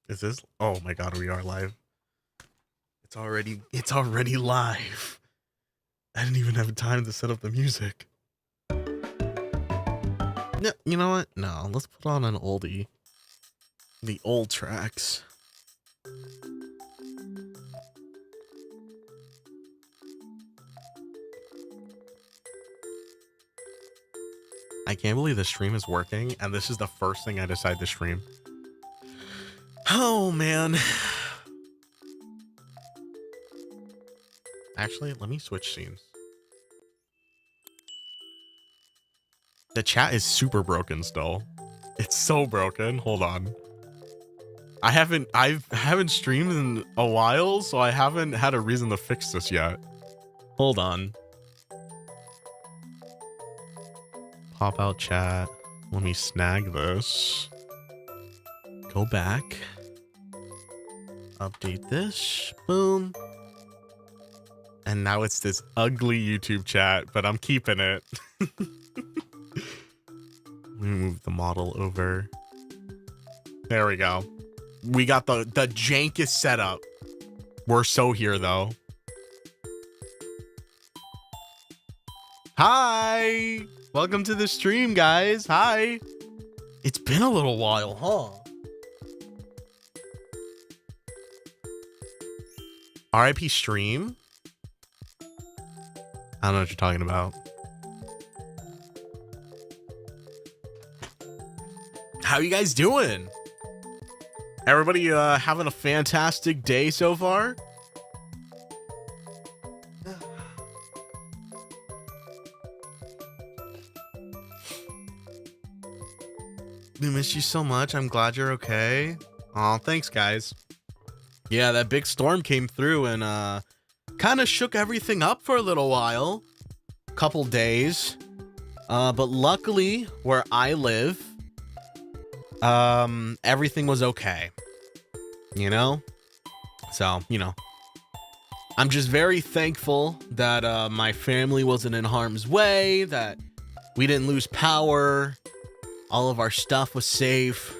Is this? Oh my god, we are live. It's already live. I didn't even have time to set up the music. No, you know what? No, let's put on an oldie. The old tracks. I can't believe the stream is working, and this is the first thing I decide to stream. Oh, man. Actually, let me switch scenes. The chat is super broken still. It's so broken. Hold on. I haven't streamed in a while, so I haven't had a reason to fix this yet. Hold on. Pop out chat. Let me snag this. Go back. Update this. Boom. And now it's this ugly YouTube chat, but I'm keeping it. Let me move the model over. There we go. We got the jankest setup. We're so here though. Hi! Welcome to the stream, guys. Hi. It's been a little while, huh? RIP stream? I don't know what you're talking about. How you guys doing? Everybody having a fantastic day so far? We miss you so much. I'm glad you're okay. Aw, thanks, guys. Yeah, that big storm came through and kind of shook everything up for a little while. Couple days. But luckily, where I live, everything was okay. You know? So, you know. I'm just very thankful that my family wasn't in harm's way, that we didn't lose power. All of our stuff was safe.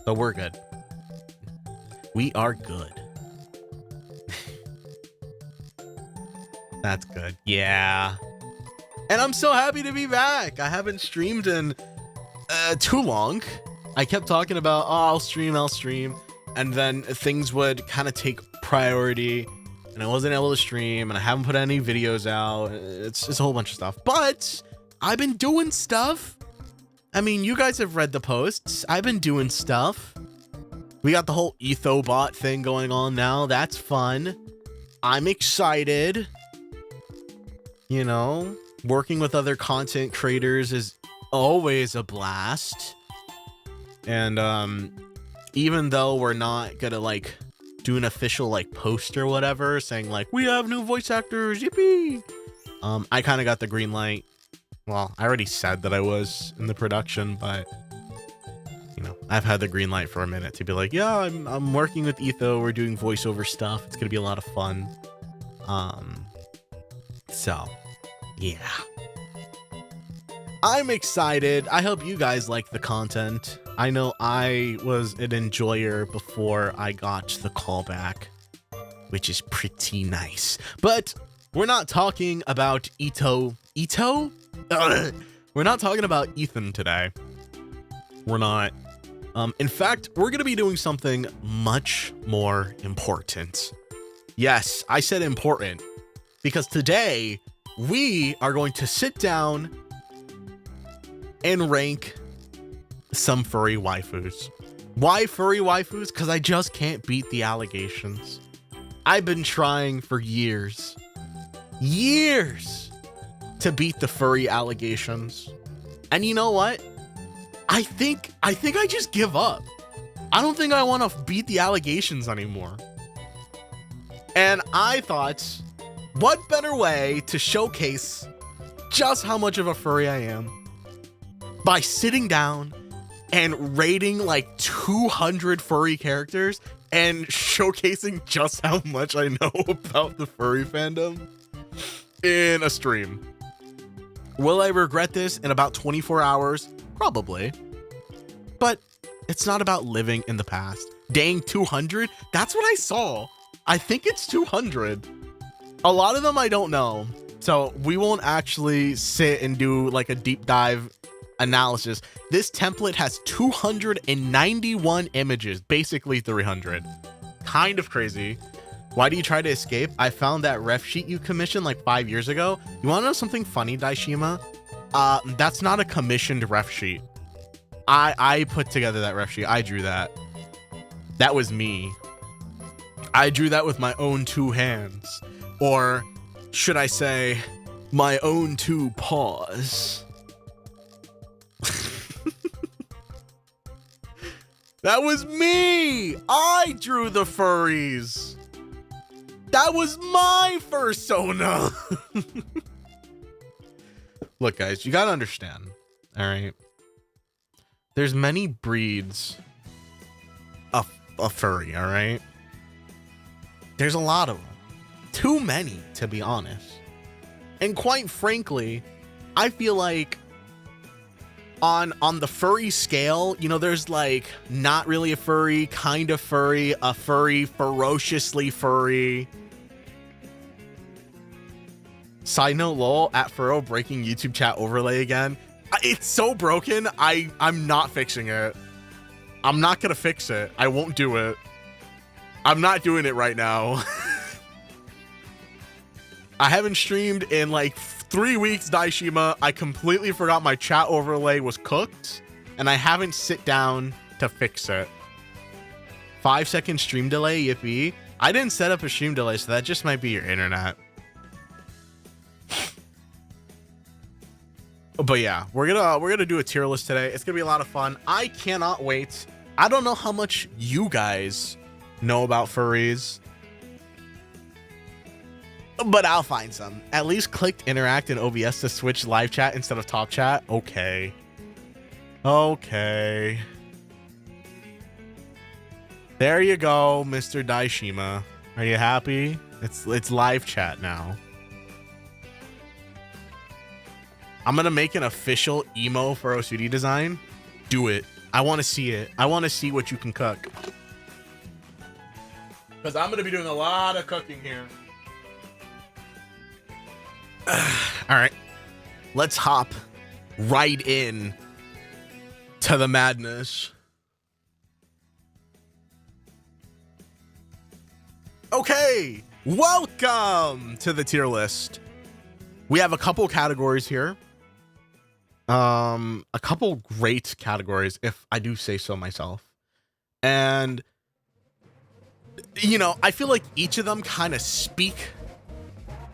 So we're good. We are good. That's good. Yeah. And I'm so happy to be back. I haven't streamed in too long. I kept talking about, oh, I'll stream. And then things would kind of take priority. And I wasn't able to stream. And I haven't put any videos out. It's a whole bunch of stuff. But I've been doing stuff. I mean, you guys have read the posts. I've been doing stuff. We got the whole EthoBot thing going on now. That's fun. I'm excited. You know, working with other content creators is always a blast. And even though we're not gonna like do an official like post or whatever saying like we have new voice actors, yippee, I kind of got the green light. Well, I already said that I was in the production, but you know, I've had the green light for a minute to be like, yeah, I'm working with Etho. We're doing voiceover stuff. It's gonna be a lot of fun. So yeah, I'm excited. I hope you guys like the content. I know I was an enjoyer before I got the callback, which is pretty nice. But we're not talking about Ito. We're not talking about Ethan today. We're not. In fact, we're going to be doing something much more important. Yes, I said important because today we are going to sit down and rank some furry waifus. Why furry waifus? Because I just can't beat the allegations. I've been trying for years to beat the furry allegations. And you know what? I think I just give up. I don't think I want to beat the allegations anymore. And I thought, what better way to showcase just how much of a furry I am by sitting down and rating like 200 furry characters and showcasing just how much I know about the furry fandom in a stream. Will I regret this in about 24 hours? Probably. But It's not about living in the past. Dang, 200? That's what I saw. I think it's 200. A lot of them I don't know. So we won't actually sit and do like a deep dive analysis. This template has 291 images, basically 300. Kind of crazy. Why do you try to escape? I found that ref sheet you commissioned like 5 years ago. You want to know something funny, Daishima? That's not a commissioned ref sheet. I put together that ref sheet. I drew that. That was me. I drew that with my own 2 hands. Or should I say, my own 2 paws. That was me! I drew the furries! That was my fursona! Look, guys, you gotta understand, alright? There's many breeds of furry, alright? There's a lot of them. Too many, to be honest. And quite frankly, I feel like on the furry scale, you know, there's like not really a furry, kind of furry, a furry, ferociously furry. Side note, lol, at Furrow breaking YouTube chat overlay again. It's so broken, I'm not fixing it. I'm not gonna fix it. I won't do it. I'm not doing it right now. I haven't streamed in like 3 weeks, Daishima. I completely forgot my chat overlay was cooked, and I haven't sit down to fix it. 5-second stream delay, yippee. I didn't set up a stream delay, so that just might be your internet. But yeah, we're gonna do a tier list today. It's gonna be a lot of fun. I cannot wait. I don't know how much you guys know about furries, but I'll find some. At least clicked interact in OBS to switch live chat instead of top chat. Okay. Okay. There you go, Mr. Daishima. Are you happy? It's live chat now. I'm gonna make an official emo for OCD design. Do it. I want to see it. I want to see what you can cook. Because I'm gonna be doing a lot of cooking here. All right, let's hop right in to the madness. Okay, welcome to the tier list. We have a couple categories here. A couple great categories, if I do say so myself. And, you know, I feel like each of them kind of speak.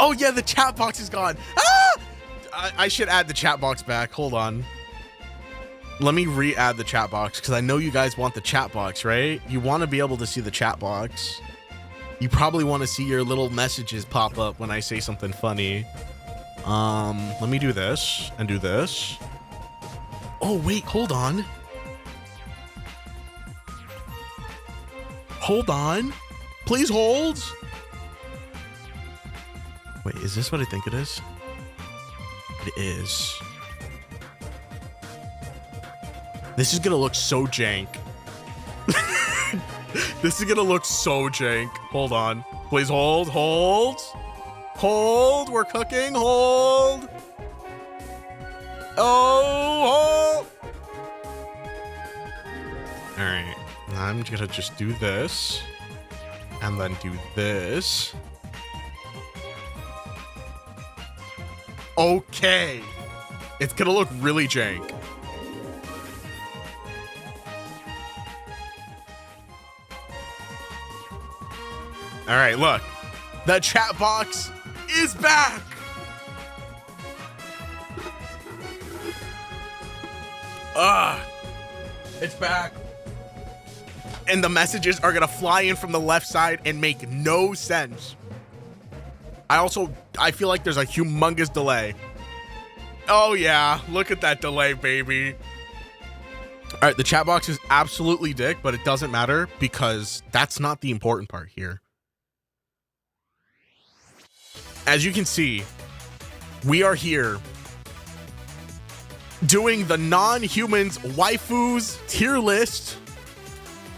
Oh yeah, the chat box is gone. Ah! I should add the chat box back. Hold on. Let me re-add the chat box, because I know you guys want the chat box, right? You want to be able to see the chat box. You probably want to see your little messages pop up when I say something funny. Let me do this and do this. Oh, wait, hold on. Hold on. Please hold. Wait, is this what I think it is? It is. This is gonna look so jank. This is gonna look so jank. Hold on. Please hold, hold. Hold, we're cooking, hold. Oh, hold. All right, I'm gonna just do this and then do this. Okay, it's gonna look really jank. All right, look, the chat box is back. It's back. And the messages are gonna fly in from the left side and make no sense. I feel like there's a humongous delay. Oh yeah, look at that delay, baby. All right, the chat box is absolutely dick, but it doesn't matter because that's not the important part here. As you can see, we are here doing the non-humans waifus tier list.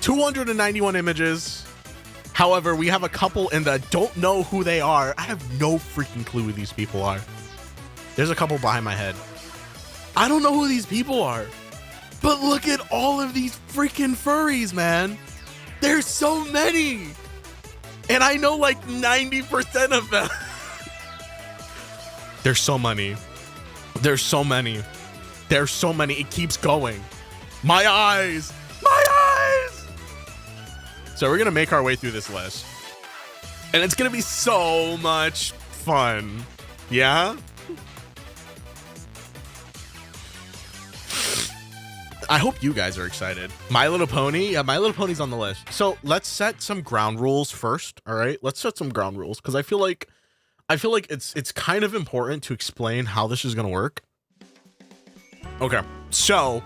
291 images. However, we have a couple in the don't know who they are. I have no freaking clue who these people are. There's a couple behind my head. I don't know who these people are. But look at all of these freaking furries, man. There's so many. And I know like 90% of them. There's so many. There's so many. There's so many. It keeps going. My eyes. My eyes. So we're going to make our way through this list. And it's going to be so much fun. Yeah? I hope you guys are excited. My Little Pony. Yeah, My Little Pony's on the list. So let's set some ground rules first. All right. Let's set some ground rules because I feel like it's kind of important to explain how this is going to work. Okay. So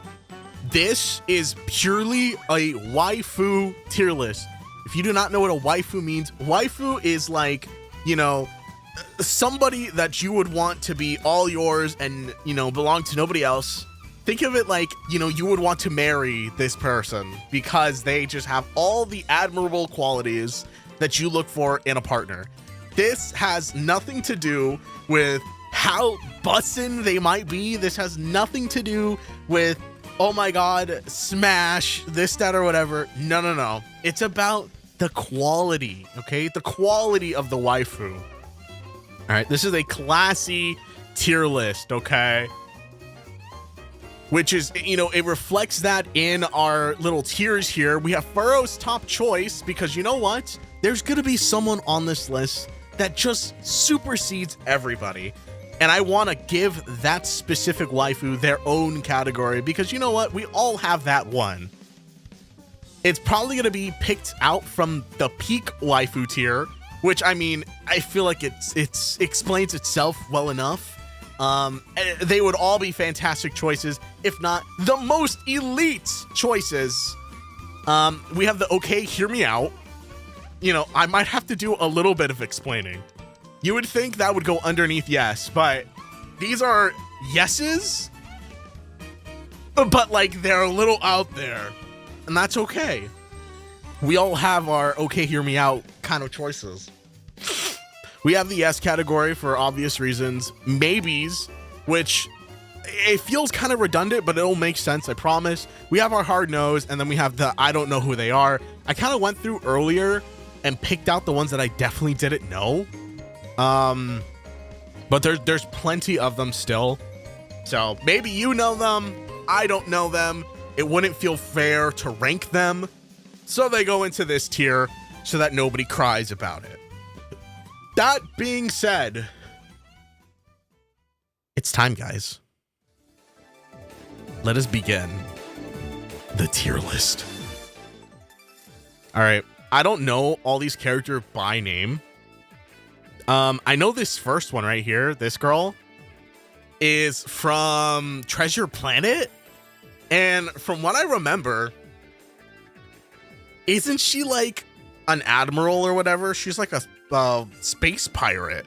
this is purely a waifu tier list. If you do not know what a waifu means, waifu is like, you know, somebody that you would want to be all yours and, you know, belong to nobody else. Think of it like, you know, you would want to marry this person because they just have all the admirable qualities that you look for in a partner. This has nothing to do with how bussin' they might be. This has nothing to do with, oh my God, smash, this, that, or whatever. No, no, no. It's about the quality, okay? The quality of the waifu. All right, this is a classy tier list, okay? Which is, you know, it reflects that in our little tiers here. We have Furrow's top choice because you know what? There's going to be someone on this list that just supersedes everybody. And I want to give that specific waifu their own category because you know what? We all have that one. It's probably going to be picked out from the peak waifu tier, which I mean, I feel like it explains itself well enough. They would all be fantastic choices, if not the most elite choices. We have the okay, hear me out. You know, I might have to do a little bit of explaining. You would think that would go underneath yes, but these are yeses, but like they're a little out there, and that's okay. We all have our okay, hear me out kind of choices. We have the yes category for obvious reasons. Maybes, which it feels kind of redundant, but it'll make sense, I promise. We have our hard nose, and then we have the I don't know who they are. I kind of went through earlier and picked out the ones that I definitely didn't know. But there's plenty of them still. So maybe you know them, I don't know them. It wouldn't feel fair to rank them. So they go into this tier so that nobody cries about it. That being said, it's time, guys. Let us begin the tier list. All right. I don't know all these characters by name. I know this first one right here, this girl, is from Treasure Planet. And from what I remember, isn't she like an admiral or whatever? She's like a space pirate,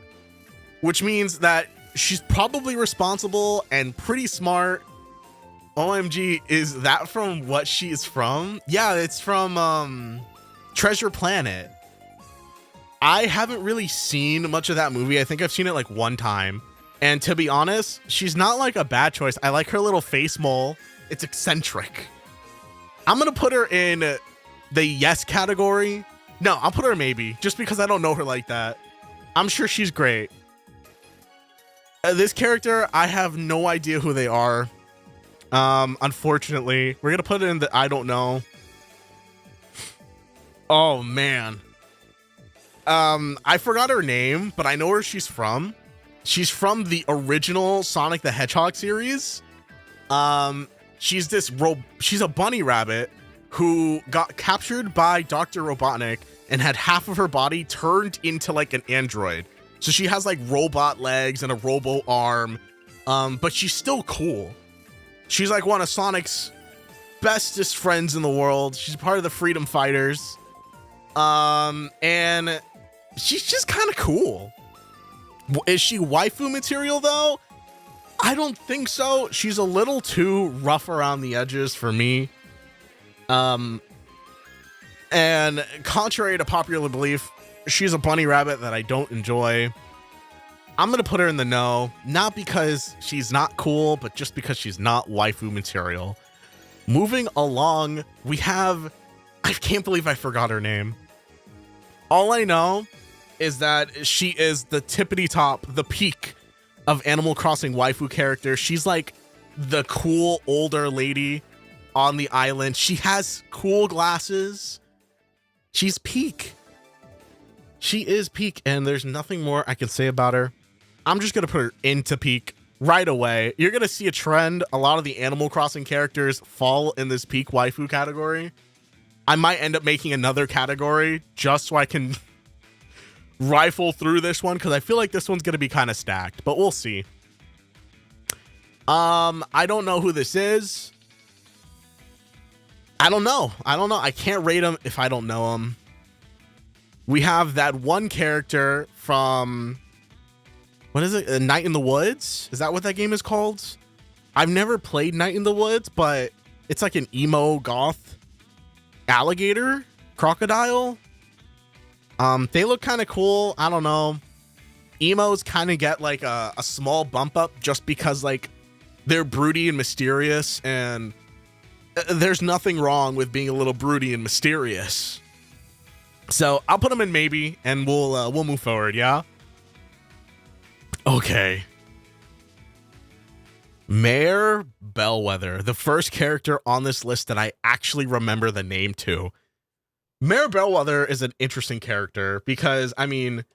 which means that she's probably responsible and pretty smart. OMG, is that from what she is from? Yeah, it's from Treasure Planet. I haven't really seen much of that movie. I think I've seen it like one time. And to be honest, she's not like a bad choice. I like her little face mole. It's eccentric. I'm going to put her in the yes category. No, I'll put her maybe, just because I don't know her like that. I'm sure she's great. This character, I have no idea who they are. Unfortunately, we're going to put it in the I don't know. Oh, man. I forgot her name, but I know where she's from. She's from the original Sonic the Hedgehog series. She's a bunny rabbit who got captured by Dr. Robotnik and had half of her body turned into like an android. So she has like robot legs and a robo arm, but she's still cool. She's like one of Sonic's bestest friends in the world. She's part of the Freedom Fighters. And she's just kind of cool. Is she waifu material though? I don't think so. She's a little too rough around the edges for me. And contrary to popular belief, she's a bunny rabbit that I don't enjoy. I'm going to put her in the no, not because she's not cool, but just because she's not waifu material. Moving along, we have, I can't believe I forgot her name. All I know is that she is the tippity top, the peak of Animal Crossing waifu characters. She's like the cool older lady on the island. She has cool glasses. She's peak. She is peak, and there's nothing more I can say about her. I'm just going to put her into peak right away. You're going to see a trend. A lot of the Animal Crossing characters fall in this peak waifu category. I might end up making another category just so I can rifle through this one, because I feel like this one's going to be kind of stacked, but we'll see. I don't know who this is. I don't know. I can't rate him if I don't know him. We have that one character from, what is it? Night in the Woods? Is that what that game is called? I've never played Night in the Woods, but it's like an emo goth alligator crocodile. They look kind of cool. I don't know. Emos kind of get like a small bump up just because like they're broody and mysterious, and there's nothing wrong with being a little broody and mysterious. So I'll put them in maybe, and we'll move forward. Yeah. Okay. Mayor Bellwether, the first character on this list that I actually remember the name to. Mayor Bellwether is an interesting character because, I mean,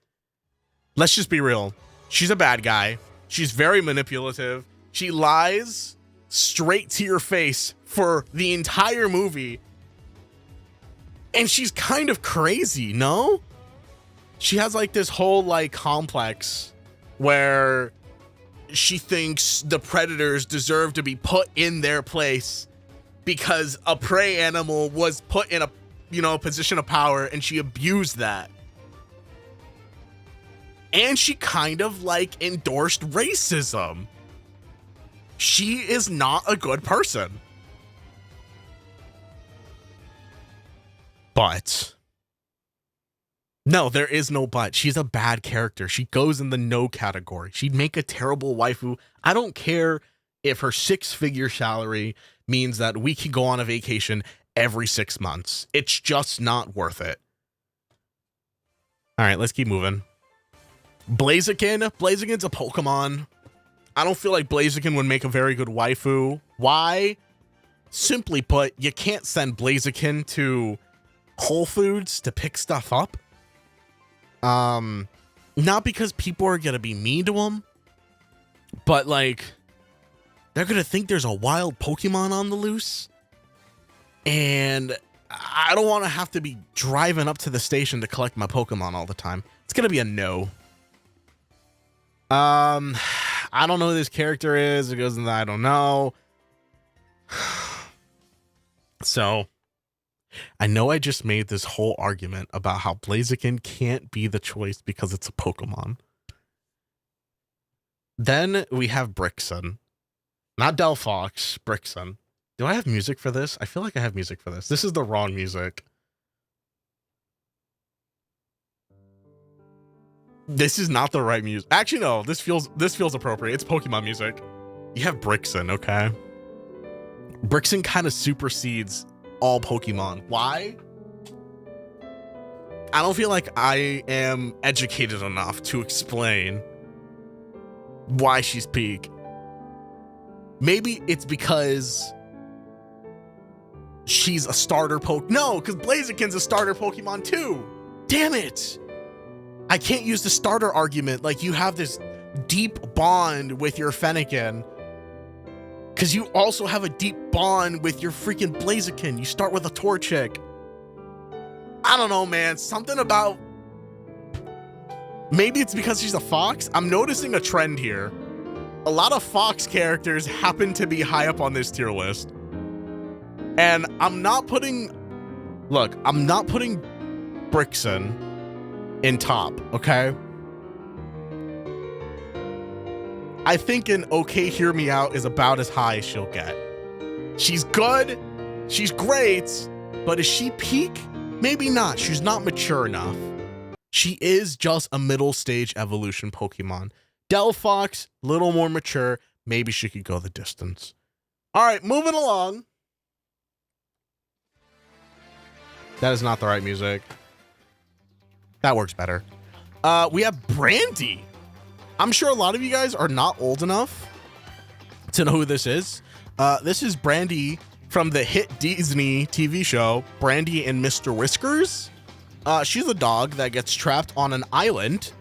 let's just be real. She's a bad guy. She's very manipulative. She lies straight to your face for the entire movie. And she's kind of crazy, no? She has like this whole like complex where she thinks the predators deserve to be put in their place because a prey animal was put in a, position of power, and she abused that. And she kind of like endorsed racism. She is not a good person. But no, there is no but. She's a bad character. She goes in the no category. She'd make a terrible waifu. I don't care if her 6-figure salary means that we can go on a vacation every 6 months. It's just not worth it. All right, let's keep moving. Blaziken. Blaziken's a Pokemon. I don't feel like Blaziken would make a very good waifu. Why? Simply put, you can't send Blaziken to Whole Foods to pick stuff up. Not because people are gonna be mean to him, but like they're gonna think there's a wild Pokemon on the loose, and I don't want to have to be driving up to the station to collect my Pokemon all the time. It's gonna be a no. I don't know who this character is. It goes in the I don't know. So I know I just made this whole argument about how Blaziken can't be the choice because it's a Pokemon. Then we have Brixen. Not Delphox, Brixen. Do I have music for this? I feel like I have music for this. This is the wrong music. This is not the right music. Actually, no, this feels appropriate. It's Pokemon music. You have Brixen, okay? Brixen kind of supersedes all Pokemon. Why? I don't feel like I am educated enough to explain why she's peak. Maybe it's because she's a starter No, because Blaziken's a starter Pokemon too. Damn it. I can't use the starter argument. Like, you have this deep bond with your Fennekin, because you also have a deep bond with your freaking Blaziken. You start with a Torchic. I don't know, man. Something about... Maybe it's because she's a fox. I'm noticing a trend here. A lot of fox characters happen to be high up on this tier list. And I'm not putting... Look, I'm not putting Brixen in top, okay? I think an okay hear me out is about as high as she'll get. She's good. She's great. But is she peak? Maybe not. She's not mature enough. She is just a middle stage evolution Pokemon. Delphox, little more mature. Maybe she could go the distance. All right, moving along. That is not the right music. That works better. We have Brandy. I'm sure a lot of you guys are not old enough to know who this is. This is Brandy from the hit Disney TV show, Brandy and Mr. Whiskers. She's a dog that gets trapped on an island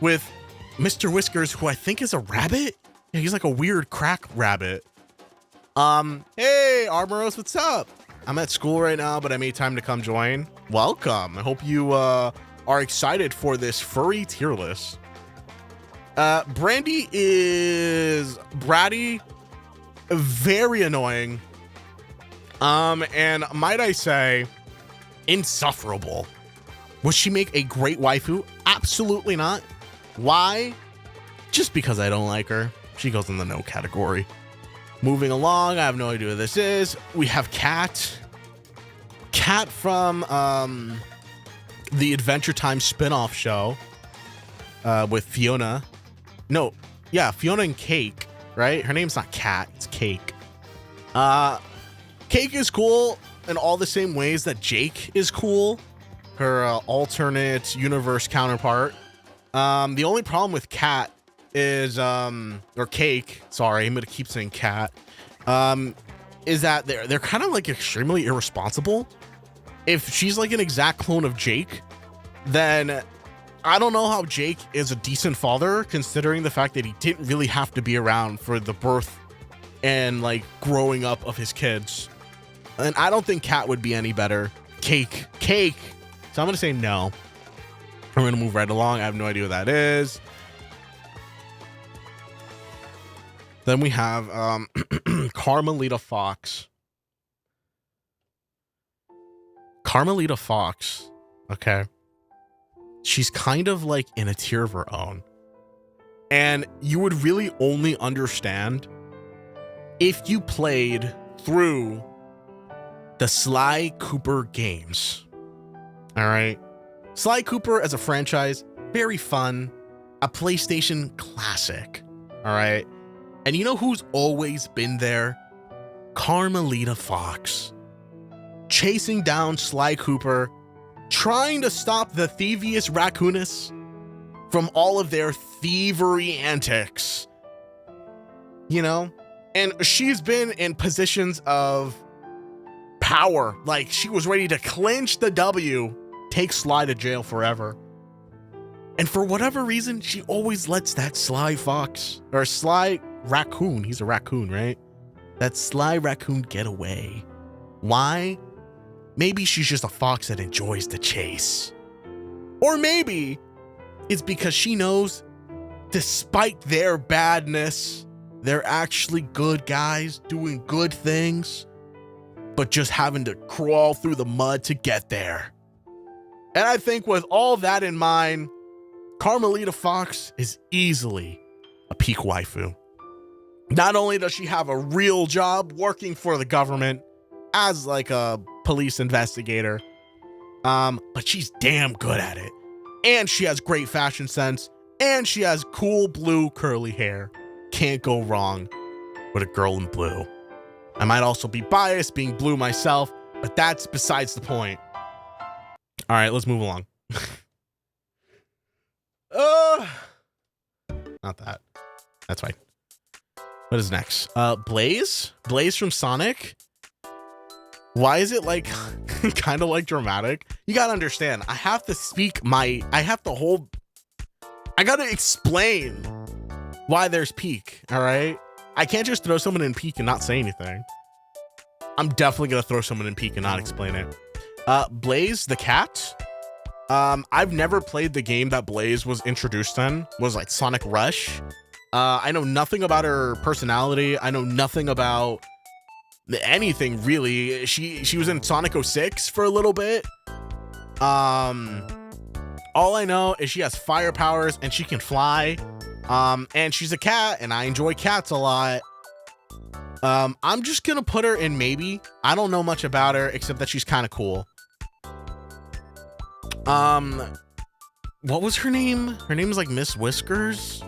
with Mr. Whiskers, who I think is a rabbit. Yeah, he's like a weird crack rabbit. Hey, Armoros, what's up? I'm at school right now, but I made time to come join. Welcome. I hope you are excited for this furry tier list. Brandy is bratty, very annoying, and might I say, insufferable. Would she make a great waifu? Absolutely not. Why? Just because I don't like her. She goes in the no category. Moving along, I have no idea what this is. We have Cat. Cat from the Adventure Time spin-off show with Fiona. No, yeah, Fiona and Cake, right? Her name's not Cat, it's Cake. Cake is cool in all the same ways that Jake is cool, her alternate universe counterpart. The only problem with Cat is, or Cake, sorry, I'm gonna keep saying Cat, is that they're kind of like extremely irresponsible. If she's like an exact clone of Jake, then I don't know how Jake is a decent father, considering the fact that he didn't really have to be around for the birth and like growing up of his kids. And I don't think Cat would be any better. Cake. So I'm gonna say no. I'm gonna move right along. I have no idea what that is. Then we have Carmelita Fox. Carmelita Fox. Okay. She's kind of like in a tier of her own. And you would really only understand if you played through the Sly Cooper games. All right. Sly Cooper as a franchise, very fun. A PlayStation classic. All right. And you know who's always been there? Carmelita Fox. Chasing down Sly Cooper, trying to stop the thievius raccoonists from all of their thievery antics. You know? And she's been in positions of power. Like, she was ready to clinch the W, take Sly to jail forever. And for whatever reason, she always lets that Sly Fox, or Sly Raccoon, he's a raccoon, right? That Sly Raccoon get away. Why? Maybe she's just a fox that enjoys the chase. Or maybe it's because she knows, despite their badness, they're actually good guys doing good things, but just having to crawl through the mud to get there. And I think with all that in mind, Carmelita Fox is easily a peak waifu. Not only does she have a real job working for the government as like a police investigator, but she's damn good at it. And she has great fashion sense, and she has cool blue curly hair. Can't go wrong with a girl in blue. I might also be biased being blue myself, but that's besides the point. All right, let's move along. Not that. That's fine. What is next? Blaze? Blaze from Sonic? Why is it like kind of like dramatic? You gotta understand, I have to explain why there's peak, all right? I can't just throw someone in peak and not say anything. I'm definitely gonna throw someone in peak and not explain it. Blaze the cat. I've never played the game that Blaze was introduced in, was like Sonic Rush. I know nothing about her personality. I know nothing about anything really. She was in Sonic 06 for a little bit. All I know is she has fire powers and she can fly. And she's a cat, and I enjoy cats a lot. I'm just gonna put her in maybe. I don't know much about her except that she's kind of cool. What was her name? Her name is like Miss Whiskers?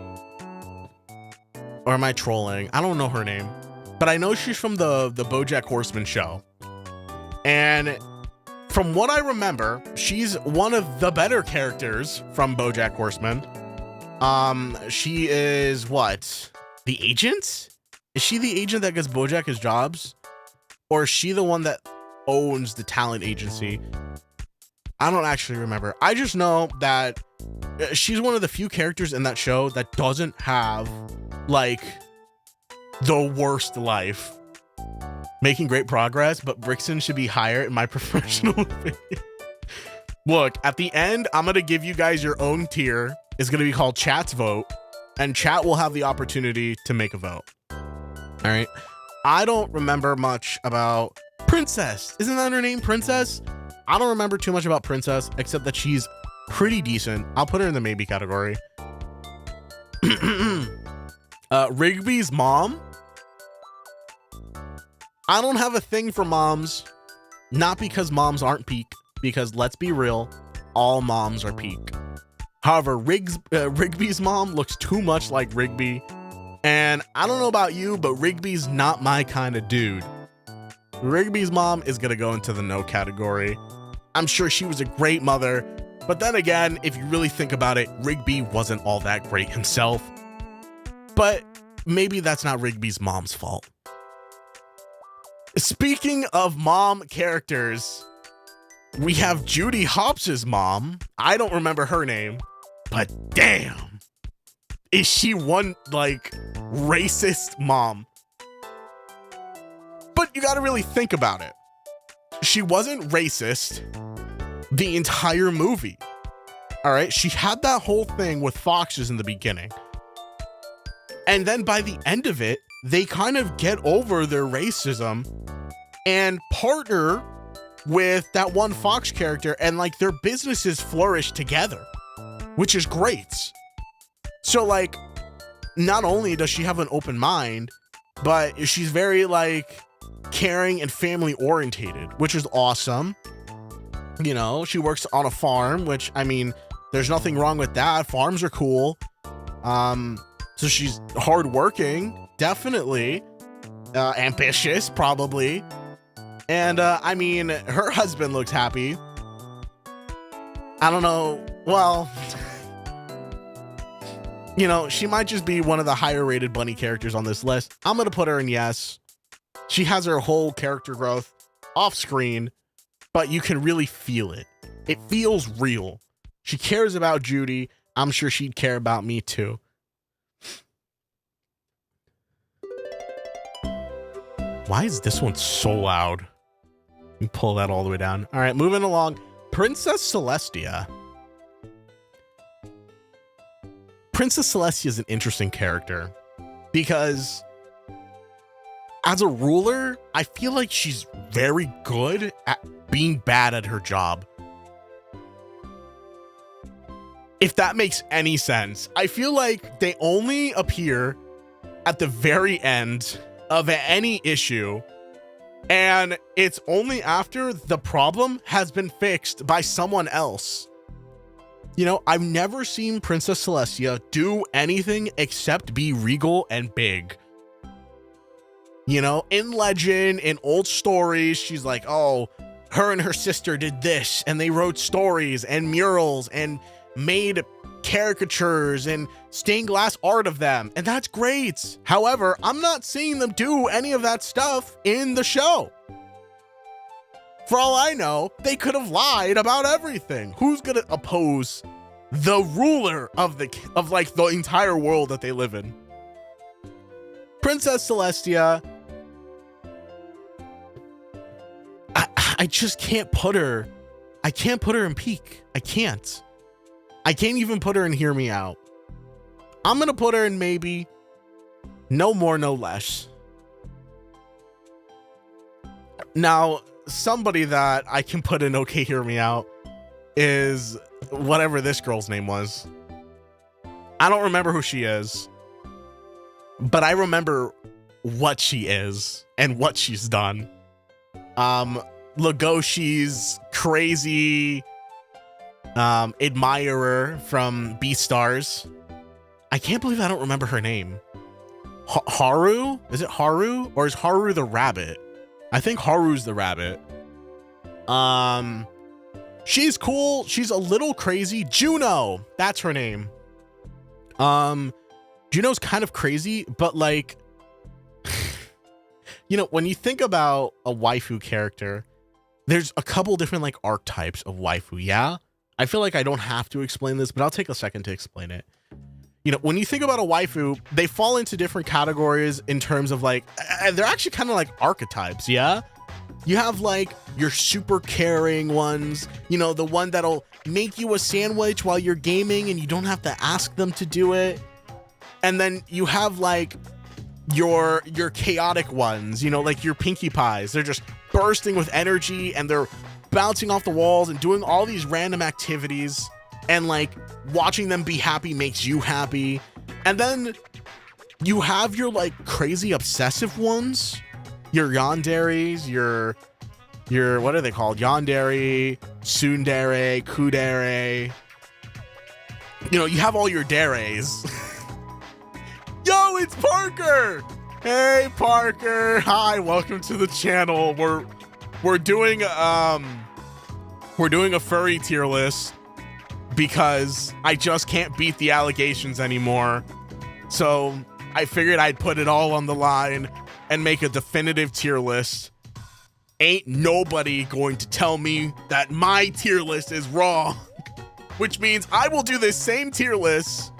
Or am I trolling? I don't know her name. But I know she's from the BoJack Horseman show. And from what I remember, she's one of the better characters from BoJack Horseman. She is what? The agent? Is she the agent that gets BoJack his jobs? Or is she the one that owns the talent agency? I don't actually remember. I just know that she's one of the few characters in that show that doesn't have like the worst life. Making great progress, but Brixton should be higher in my professional opinion. Look, at the end, I'm gonna give you guys your own tier. It's gonna be called Chat's Vote, and chat will have the opportunity to make a vote. All right. I don't remember much about Princess. Isn't that her name, Princess? I don't remember too much about Princess, except that she's pretty decent. I'll put her in the maybe category. Rigby's mom. I don't have a thing for moms. Not because moms aren't peak, because let's be real, all moms are peak. However, Rigby's mom looks too much like Rigby. And I don't know about you, but Rigby's not my kind of dude. Rigby's mom is gonna go into the no category. I'm sure she was a great mother, but then again, if you really think about it, Rigby wasn't all that great himself. But maybe that's not Rigby's mom's fault. Speaking of mom characters, we have Judy Hopps' mom. I don't remember her name, but damn, is she one like racist mom? But you gotta really think about it. She wasn't racist the entire movie. All right, she had that whole thing with foxes in the beginning. And then by the end of it, they kind of get over their racism and partner with that one fox character, and like their businesses flourish together, which is great. So like, not only does she have an open mind, but she's very like caring and family orientated, which is awesome. You know, she works on a farm, which I mean, there's nothing wrong with that. Farms are cool. So she's hardworking, definitely, ambitious, probably. And I mean, her husband looks happy. I don't know. Well, you know, she might just be one of the higher rated bunny characters on this list. I'm going to put her in yes. She has her whole character growth off screen, but you can really feel it. It feels real. She cares about Judy. I'm sure she'd care about me too. Why is this one so loud? Let me pull that all the way down. All right, moving along. Princess Celestia. Princess Celestia is an interesting character because as a ruler, I feel like she's very good at being bad at her job. If that makes any sense. I feel like they only appear at the very end of any issue, and it's only after the problem has been fixed by someone else. You know, I've never seen Princess Celestia do anything except be regal and big. You know, in legend, in old stories, she's like, oh, her and her sister did this, and they wrote stories and murals and made caricatures and stained glass art of them, and that's great. However, I'm not seeing them do any of that stuff in the show. For all I know, they could have lied about everything. Who's gonna oppose the ruler of like the entire world that they live in? Princess Celestia, I just can't put her. I can't put her in peak. I can't even put her in hear me out. I'm gonna put her in maybe. No more, no less. Now, somebody that I can put in okay, hear me out is whatever this girl's name was. I don't remember who she is, but I remember what she is and what she's done. Legoshi's crazy admirer from Beastars. I can't believe I don't remember her name. Haru? Is it Haru? Or is Haru the rabbit? I think Haru's the rabbit. She's cool. She's a little crazy. Juno. That's her name. Juno's kind of crazy, but like, you know, when you think about a waifu character, there's a couple different like archetypes of waifu. Yeah. I feel like I don't have to explain this, but I'll take a second to explain it. You know, when you think about a waifu, they fall into different categories in terms of like, they're actually kind of like archetypes. Yeah. You have like your super caring ones, you know, the one that'll make you a sandwich while you're gaming and you don't have to ask them to do it. And then you have like your chaotic ones, you know, like your Pinkie Pies. They're just bursting with energy and they're bouncing off the walls and doing all these random activities, and like watching them be happy makes you happy. And then you have your like crazy obsessive ones, your yanderes, your what are they called? Yandere, tsundere, kudere. You know, you have all your deres. Yo, it's Parker. Hey, Parker. Hi, welcome to the channel. We're doing a furry tier list because I just can't beat the allegations anymore. So I figured I'd put it all on the line and make a definitive tier list. Ain't nobody going to tell me that my tier list is wrong, which means I will do this same tier list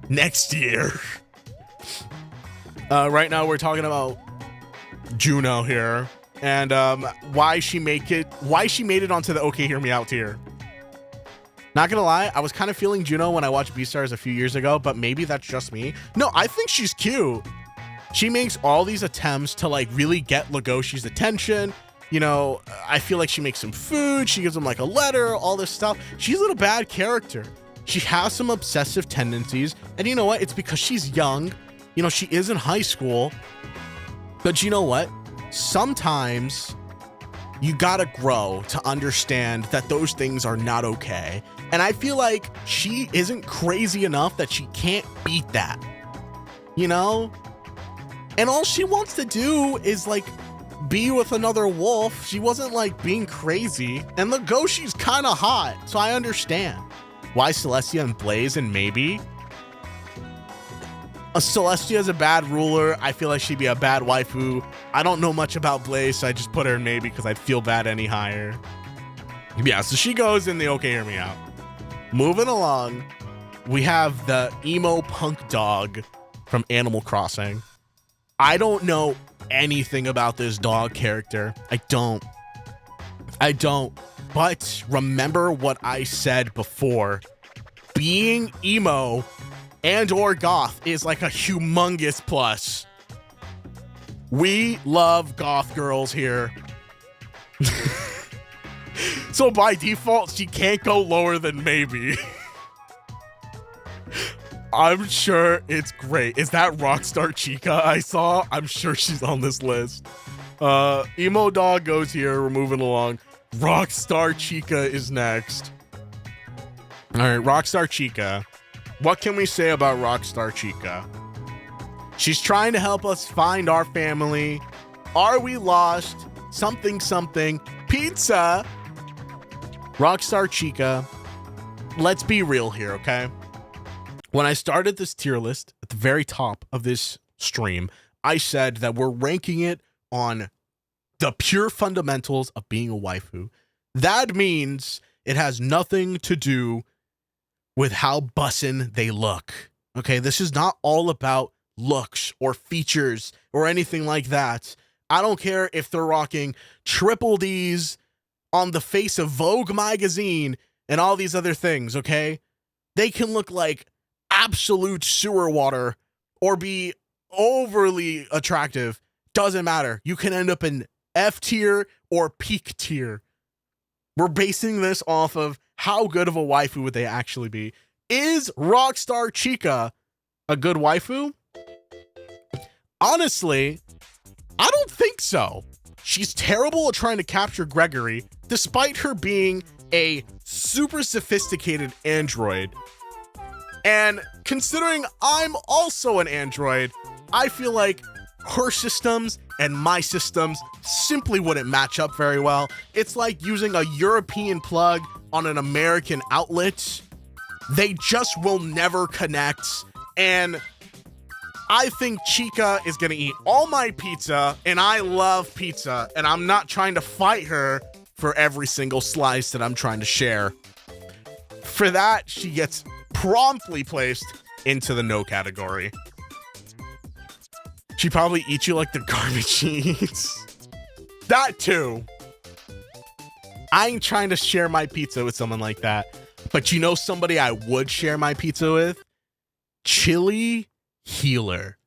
next year. Right now we're talking about Juno here and why she made it onto the Okay Hear Me Out tier. Not gonna lie, I was kind of feeling Juno when I watched Beastars a few years ago, but maybe that's just me. No, I think she's cute. She makes all these attempts to like really get Legoshi's attention. You know, I feel like she makes him food. She gives him like a letter, all this stuff. She's not a bad character. She has some obsessive tendencies. And you know what? It's because she's young. You know, she is in high school. But you know what? Sometimes you gotta grow to understand that those things are not okay. And I feel like she isn't crazy enough that she can't beat that. You know? And all she wants to do is like be with another wolf. She wasn't like being crazy. And Legoshi's kind of hot, so I understand why Celestia and Blaze and maybe. Celestia's a bad ruler. I feel like she'd be a bad waifu. I don't know much about Blaze, so I just put her in maybe because I'd feel bad any higher. Yeah, so she goes in the Okay Hear Me Out. Moving along, we have the emo punk dog from Animal Crossing. I don't know anything about this dog character. I don't. But remember what I said before. Being emo and or goth is like a humongous plus. We love goth girls here. So by default, she can't go lower than maybe. I'm sure it's great. Is that Rockstar Chica I saw? I'm sure she's on this list. Emo dog goes here. We're moving along. Rockstar Chica is next. All right, Rockstar Chica. What can we say about Rockstar Chica? She's trying to help us find our family. Are we lost? Something, pizza. Rockstar Chica. Let's be real here, okay? When I started this tier list at the very top of this stream, I said that we're ranking it on the pure fundamentals of being a waifu. That means it has nothing to do with how bussin' they look. Okay, this is not all about looks or features or anything like that. I don't care if they're rocking triple D's on the face of Vogue magazine and all these other things, okay? They can look like absolute sewer water or be overly attractive. Doesn't matter. You can end up in F tier or peak tier. We're basing this off of how good of a waifu would they actually be. Is Rockstar Chica a good waifu? Honestly, I don't think so. She's terrible at trying to capture Gregory, despite her being a super sophisticated android. And considering I'm also an android, I feel like her systems and my systems simply wouldn't match up very well. It's like using a European plug on an American outlet. They just will never connect. And I think Chica is gonna eat all my pizza, and I love pizza, and I'm not trying to fight her for every single slice that I'm trying to share. For that, she gets promptly placed into the no category. She probably eats you like the garbage she eats. That too. I ain't trying to share my pizza with someone like that. But you know somebody I would share my pizza with? Chili Healer.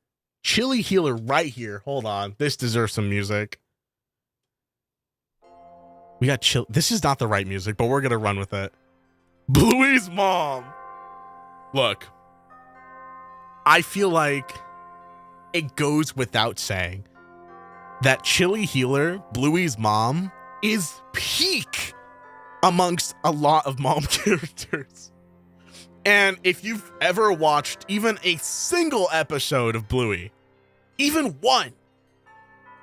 Chili Healer right here. Hold on. This deserves some music. We got chill. This is not the right music, but we're going to run with it. Bluey's mom. Look, I feel like it goes without saying that Chili Healer, Bluey's mom, is peak amongst a lot of mom characters. And if you've ever watched even a single episode of Bluey, even one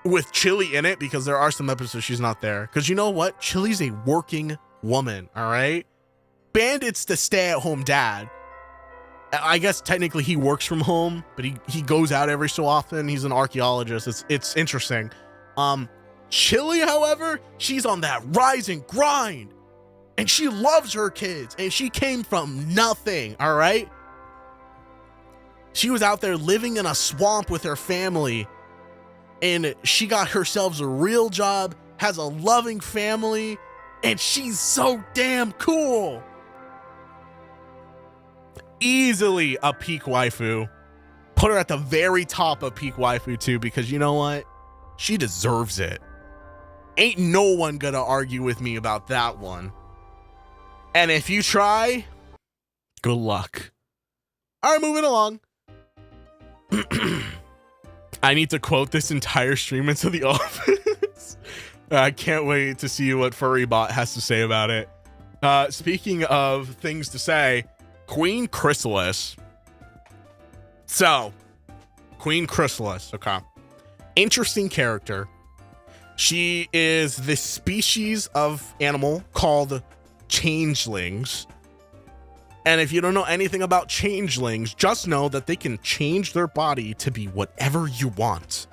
with Chili in it, because there are some episodes she's not there, because you know what? Chili's a working woman, all right? Bandit's the stay-at-home dad. I guess technically he works from home, but he goes out every so often. He's an archaeologist. It's interesting. Chili, however, she's on that rise and grind. And she loves her kids, and she came from nothing, all right? She was out there living in a swamp with her family, and she got herself a real job, has a loving family, and she's so damn cool. Easily a peak waifu. Put her at the very top of peak waifu too, because you know what? She deserves it. Ain't no one gonna argue with me about that one. And if you try, good luck. All right, moving along. I need to quote this entire stream into the office. I can't wait to see what Furrybot has to say about it. Speaking of things to say, Queen Chrysalis. So, Queen Chrysalis, okay. Interesting character. She is this species of animal called changelings. And if you don't know anything about changelings, just know that they can change their body to be whatever you want.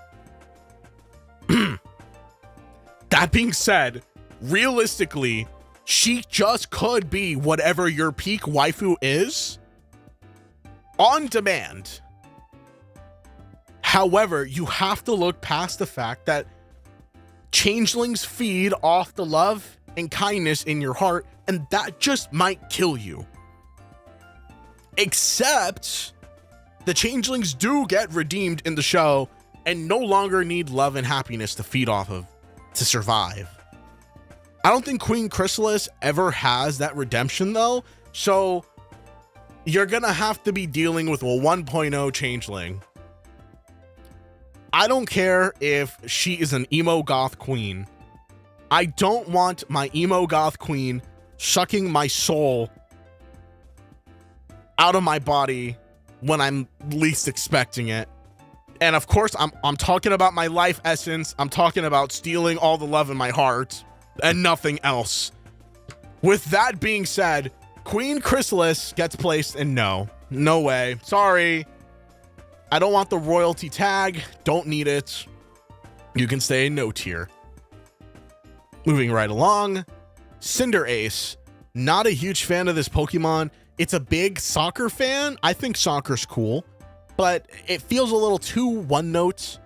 That being said, realistically, she just could be whatever your peak waifu is on demand. However, you have to look past the fact that changelings feed off the love and kindness in your heart, and that just might kill you. Except the changelings do get redeemed in the show and no longer need love and happiness to feed off of to survive. I don't think Queen Chrysalis ever has that redemption though, so you're gonna have to be dealing with a 1.0 changeling. I don't care if she is an emo goth queen. I don't want my emo goth queen sucking my soul out of my body when I'm least expecting it. And of course, I'm talking about my life essence. I'm talking about stealing all the love in my heart and nothing else. With that being said, Queen Chrysalis gets placed in no way. Sorry. I don't want the royalty tag. Don't need it. You can stay in no tier. Moving right along. Cinderace. Not a huge fan of this Pokemon. It's a big soccer fan. I think soccer's cool, but it feels a little too one note.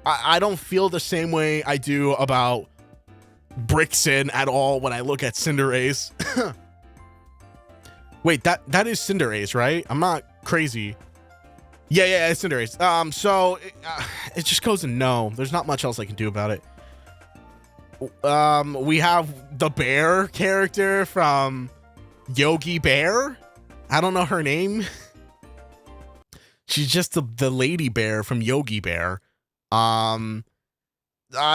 I don't feel the same way I do about Brixen at all when I look at Cinderace. Wait, that is Cinderace, right? I'm not crazy. Yeah, it's Cinderace. So it just goes in no. There's not much else I can do about it. We have the bear character from Yogi Bear. I don't know her name. She's just the lady bear from Yogi Bear. I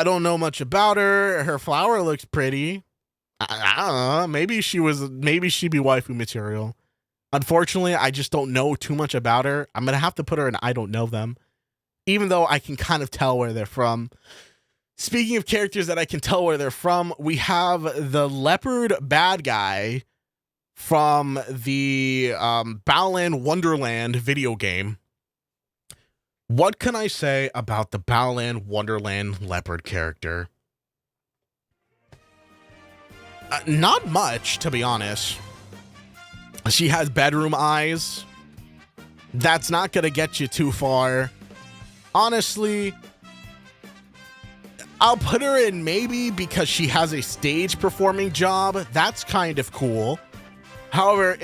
don't know much about her. Her flower looks pretty. I don't know. Maybe she'd be waifu material. Unfortunately, I just don't know too much about her. I'm gonna have to put her in I don't know them, even though I can kind of tell where they're from. Speaking of characters that I can tell where they're from, we have the leopard bad guy from the Baolan Wonderland video game. What can I say about the Baolan Wonderland leopard character? Not much, to be honest. She has bedroom eyes. That's not going to get you too far. Honestly, I'll put her in maybe because she has a stage performing job. That's kind of cool. However,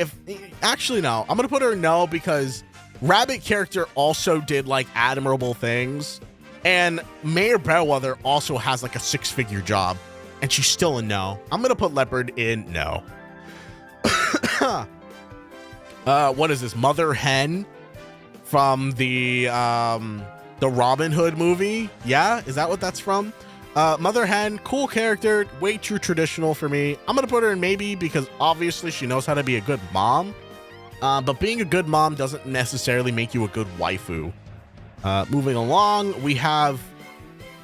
actually, no. I'm going to put her in no because Rabbit character also did like admirable things. And Mayor Bellwether also has like a 6-figure job. And she's still a no. I'm going to put Leopard in no. What is this? Mother Hen from the Robin Hood movie? Yeah, is that what that's from? Mother Hen, cool character, way too traditional for me. I'm gonna put her in maybe because obviously she knows how to be a good mom. But being a good mom doesn't necessarily make you a good waifu. Moving along, we have,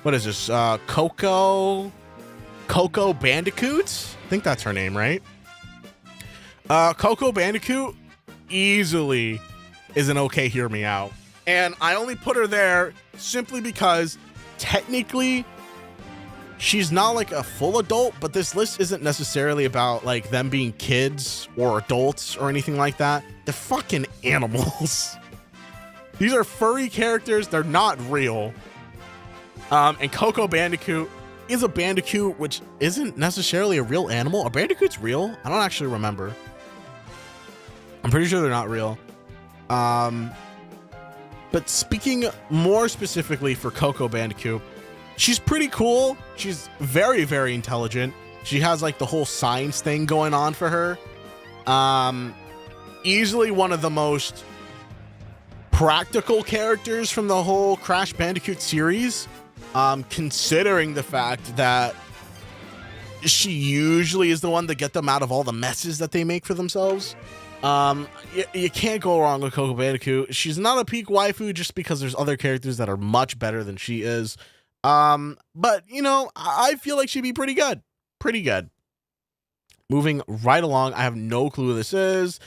what is this? Coco Bandicoot? I think that's her name, right? Coco Bandicoot easily is an okay hear me out. And I only put her there simply because technically she's not like a full adult, but this list isn't necessarily about like them being kids or adults or anything like that. They're fucking animals. These are furry characters. They're not real. And Coco Bandicoot is a bandicoot, which isn't necessarily a real animal. Are bandicoots real? I don't actually remember. I'm pretty sure they're not real. But speaking more specifically for Coco Bandicoot, she's pretty cool. She's very, very intelligent. She has like the whole science thing going on for her. Easily one of the most practical characters from the whole Crash Bandicoot series. Considering the fact that she usually is the one to get them out of all the messes that they make for themselves. You can't go wrong with Coco Bandicoot. She's not a peak waifu just because there's other characters that are much better than she is. But you know, I feel like she'd be pretty good. Pretty good. Moving right along, I have no clue who this is.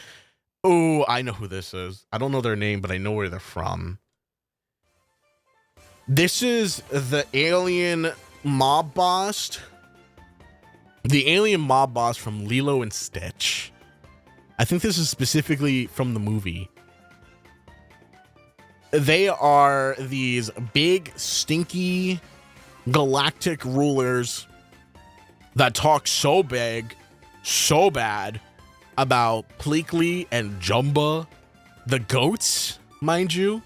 Oh, I know who this is. I don't know their name, but I know where they're from. This is the alien mob boss. The alien mob boss from Lilo and Stitch. I think this is specifically from the movie. They are these big, stinky, galactic rulers that talk so big, so bad about Pleakley and Jumba, the goats, mind you.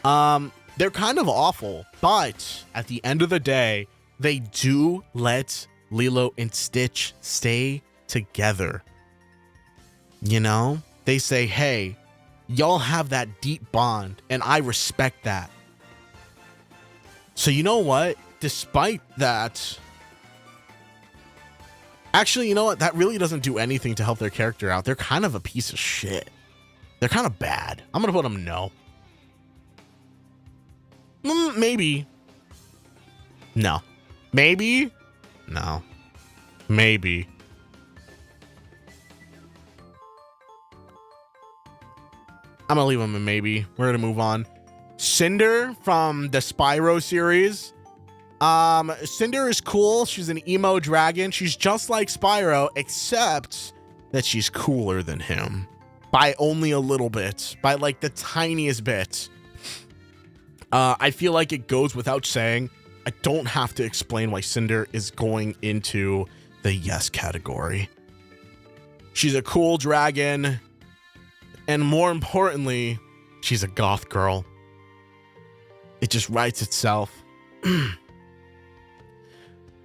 They're kind of awful, but at the end of the day, they do let Lilo and Stitch stay together. You know, they say, hey, y'all have that deep bond, and I respect that. So you know what? Despite that, actually, you know what? That really doesn't do anything to help their character out. They're kind of a piece of shit. They're kind of bad. I'm going to put them no. Maybe. No. Maybe? No. Maybe. I'm gonna leave them a maybe. We're gonna move on. Cinder from the Spyro series. Cinder is cool. She's an emo dragon. She's just like Spyro, except that she's cooler than him. By only a little bit. By like the tiniest bit. I feel like it goes without saying. I don't have to explain why Cinder is going into the yes category. She's a cool dragon. And more importantly, she's a goth girl. It just writes itself.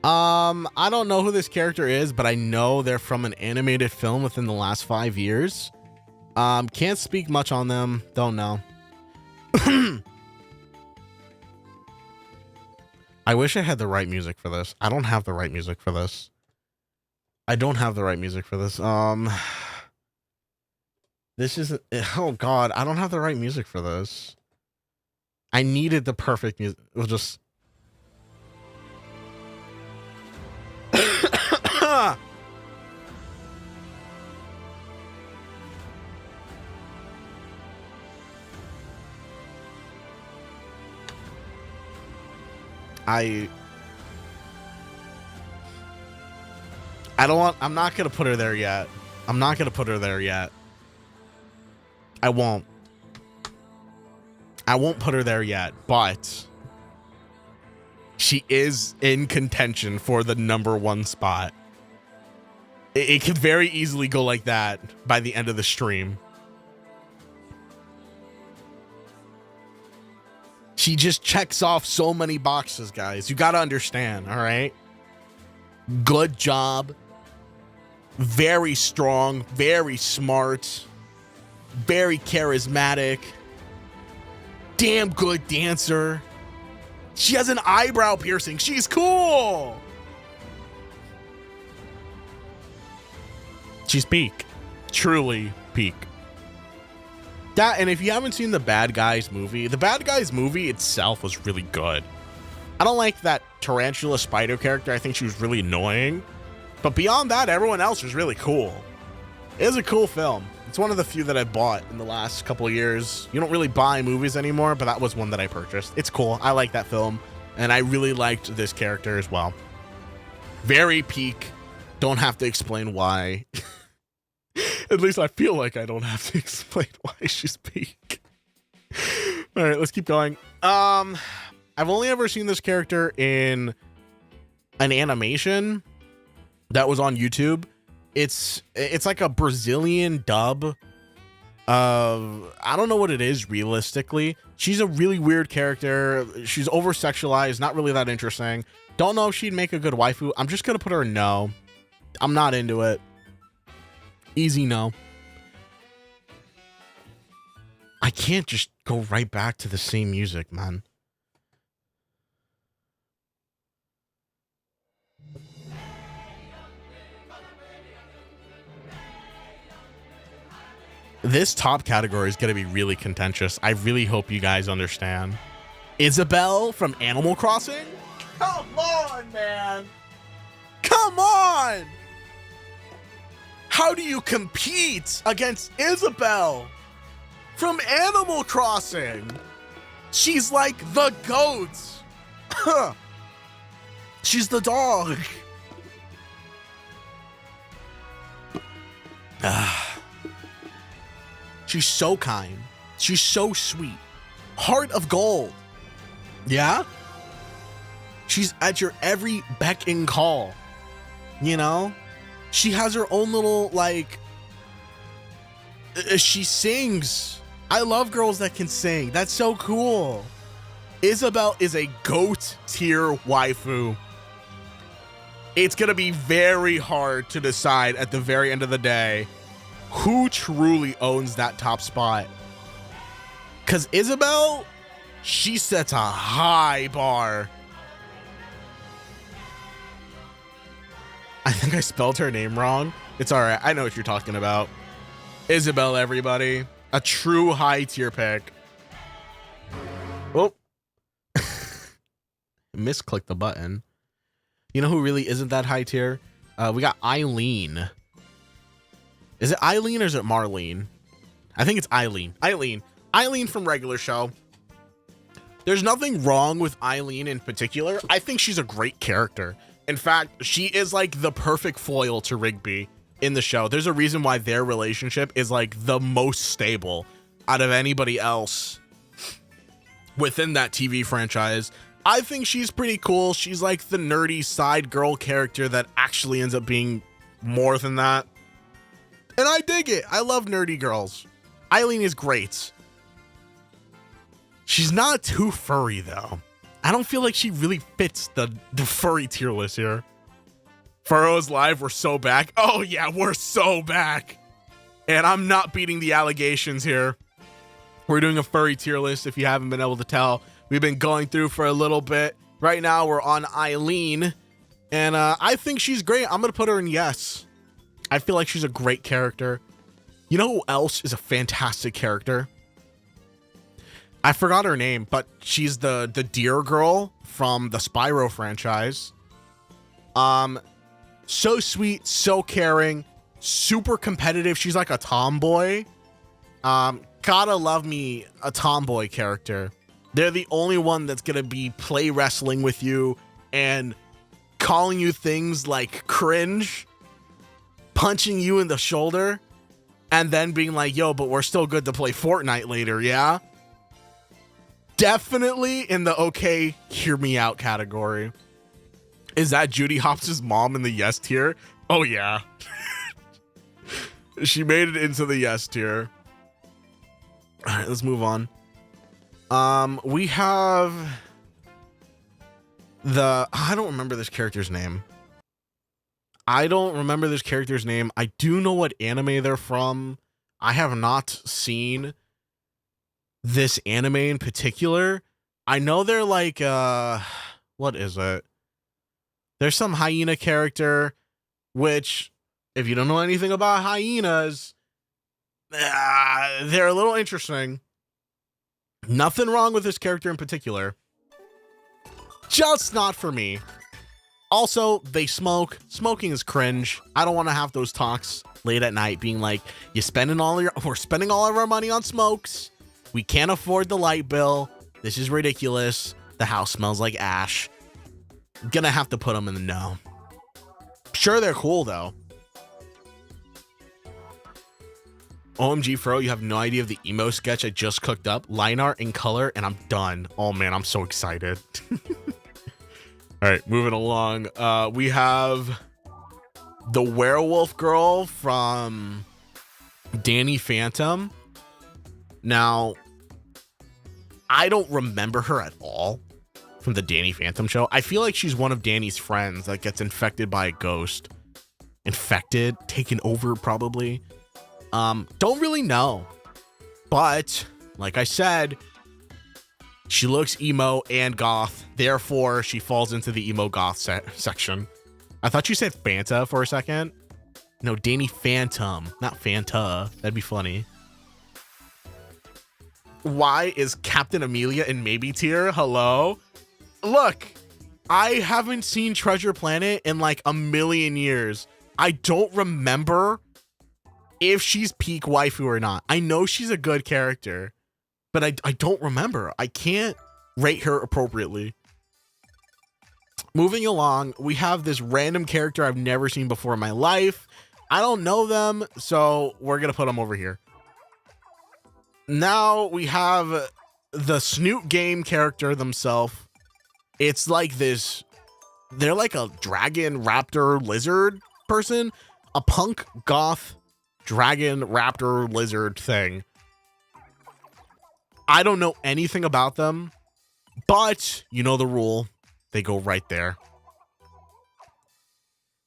I don't know who this character is, but I know they're from an animated film within the last 5 years. Can't speak much on them. Don't know. I wish I had the right music for this. I don't have the right music for this. This is, oh God, I don't have the right music for this. I needed the perfect music. We'll just. I'm not gonna put her there yet. I won't put her there yet, but she is in contention for the #1 spot. It could very easily go like that by the end of the stream. She just checks off so many boxes, guys. You gotta understand, all right? Good job. Very strong, very smart, very charismatic, damn good dancer. She has an eyebrow piercing. She's cool. She's peak. Truly peak. That, and if you haven't seen the Bad Guys movie itself was really good. I don't like that tarantula spider character. I think she was really annoying. But beyond that, everyone else was really cool. It is a cool film. It's one of the few that I bought in the last couple of years. You don't really buy movies anymore, but that was one that I purchased. It's cool. I like that film. And I really liked this character as well. Very peak. Don't have to explain why. At least I feel like I don't have to explain why she's peak. All right, let's keep going. I've only ever seen this character in an animation that was on YouTube. It's like a Brazilian dub of, I don't know what it is realistically. She's a really weird character. She's over sexualized, not really that interesting. Don't know if she'd make a good waifu. I'm just gonna put her in no. I'm not into it. Easy no. I can't just go right back to the same music, man. This top category is going to be really contentious. I really hope you guys understand. Isabelle from Animal Crossing? Come on, man. Come on. How do you compete against Isabelle from Animal Crossing? She's like the goat. She's the dog. She's so kind. She's so sweet. Heart of gold. Yeah? She's at your every beck and call. You know? She has her own little, like... she sings. I love girls that can sing. That's so cool. Isabelle is a GOAT tier waifu. It's gonna be very hard to decide at the very end of the day who truly owns that top spot. Because Isabelle, she sets a high bar. I think I spelled her name wrong. It's all right. I know what you're talking about. Isabelle, everybody. A true high tier pick. Oh. Misclicked the button. You know who really isn't that high tier? We got Eileen. Is it Eileen or is it Marlene? I think it's Eileen. Eileen from regular show. There's nothing wrong with Eileen in particular. I think she's a great character. In fact, she is like the perfect foil to Rigby in the show. There's a reason why their relationship is like the most stable out of anybody else within that TV franchise. I think she's pretty cool. She's like the nerdy side girl character that actually ends up being more than that. And I dig it. I love nerdy girls. Eileen is great. She's not too furry though. I don't feel like she really fits the furry tier list here. Furrows Live, we're so back. Oh yeah, we're so back. And I'm not beating the allegations here. We're doing a furry tier list if you haven't been able to tell. We've been going through for a little bit. Right now we're on Eileen. And I think she's great. I'm going to put her in yes. I feel like she's a great character. You know who else is a fantastic character? I forgot her name, but she's the deer girl from the Spyro franchise. So sweet, so caring, super competitive. She's like a tomboy. Gotta love me a tomboy character. They're the only one that's gonna be play wrestling with you and calling you things like cringe, punching you in the shoulder, and then being like, yo, but we're still good to play Fortnite later, yeah? Definitely in the okay, hear me out category. Is that Judy Hopps' mom in the yes tier? Oh, yeah. She made it into the yes tier. All right, let's move on. We have I don't remember this character's name. I do know what anime they're from. I have not seen this anime in particular. I know they're like, what is it? There's some hyena character, which, if you don't know anything about hyenas, they're a little interesting. Nothing wrong with this character in particular. Just not for me. Also, they smoke. Smoking is cringe. I don't want to have those talks late at night being like, we're spending all of our money on smokes. We can't afford the light bill. This is ridiculous. The house smells like ash. Gonna have to put them in the no. Sure, they're cool though. OMG, Fro, you have no idea of the emo sketch I just cooked up. Line art in color, and I'm done. Oh man, I'm so excited. All right, moving along. We have the werewolf girl from Danny Phantom. Now, I don't remember her at all from the Danny Phantom show. I feel like she's one of Danny's friends that gets infected by a ghost. Infected, taken over probably. Don't really know. But, like I said, she looks emo and goth. Therefore, she falls into the emo goth section. I thought you said Fanta for a second. No, Danny Phantom, not Fanta. That'd be funny. Why is Captain Amelia in maybe tier? Hello? Look, I haven't seen Treasure Planet in like a million years. I don't remember if she's peak waifu or not. I know she's a good character, but I don't remember. I can't rate her appropriately. Moving along, we have this random character I've never seen before in my life. I don't know them, so we're going to put them over here. Now we have the Snoot Game character themselves. It's like this, they're like a dragon, raptor, lizard person. A punk, goth, dragon, raptor, lizard thing. I don't know anything about them, but you know the rule. They go right there.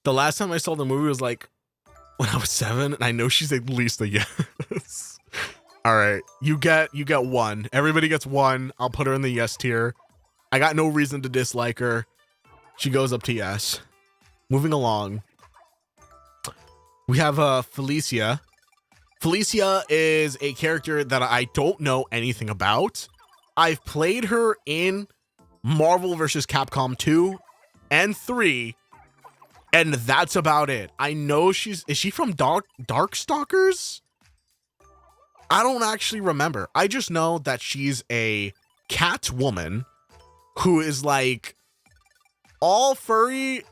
The last time I saw the movie was like when I was 7, and I know she's at least a yes. All right, you get one. Everybody gets one. I'll put her in the yes tier. I got no reason to dislike her. She goes up to yes. Moving along. We have Felicia. Felicia is a character that I don't know anything about. I've played her in Marvel vs. Capcom 2 and 3, and that's about it. I know is she from Darkstalkers? I don't actually remember. I just know that she's a cat woman who is like all furry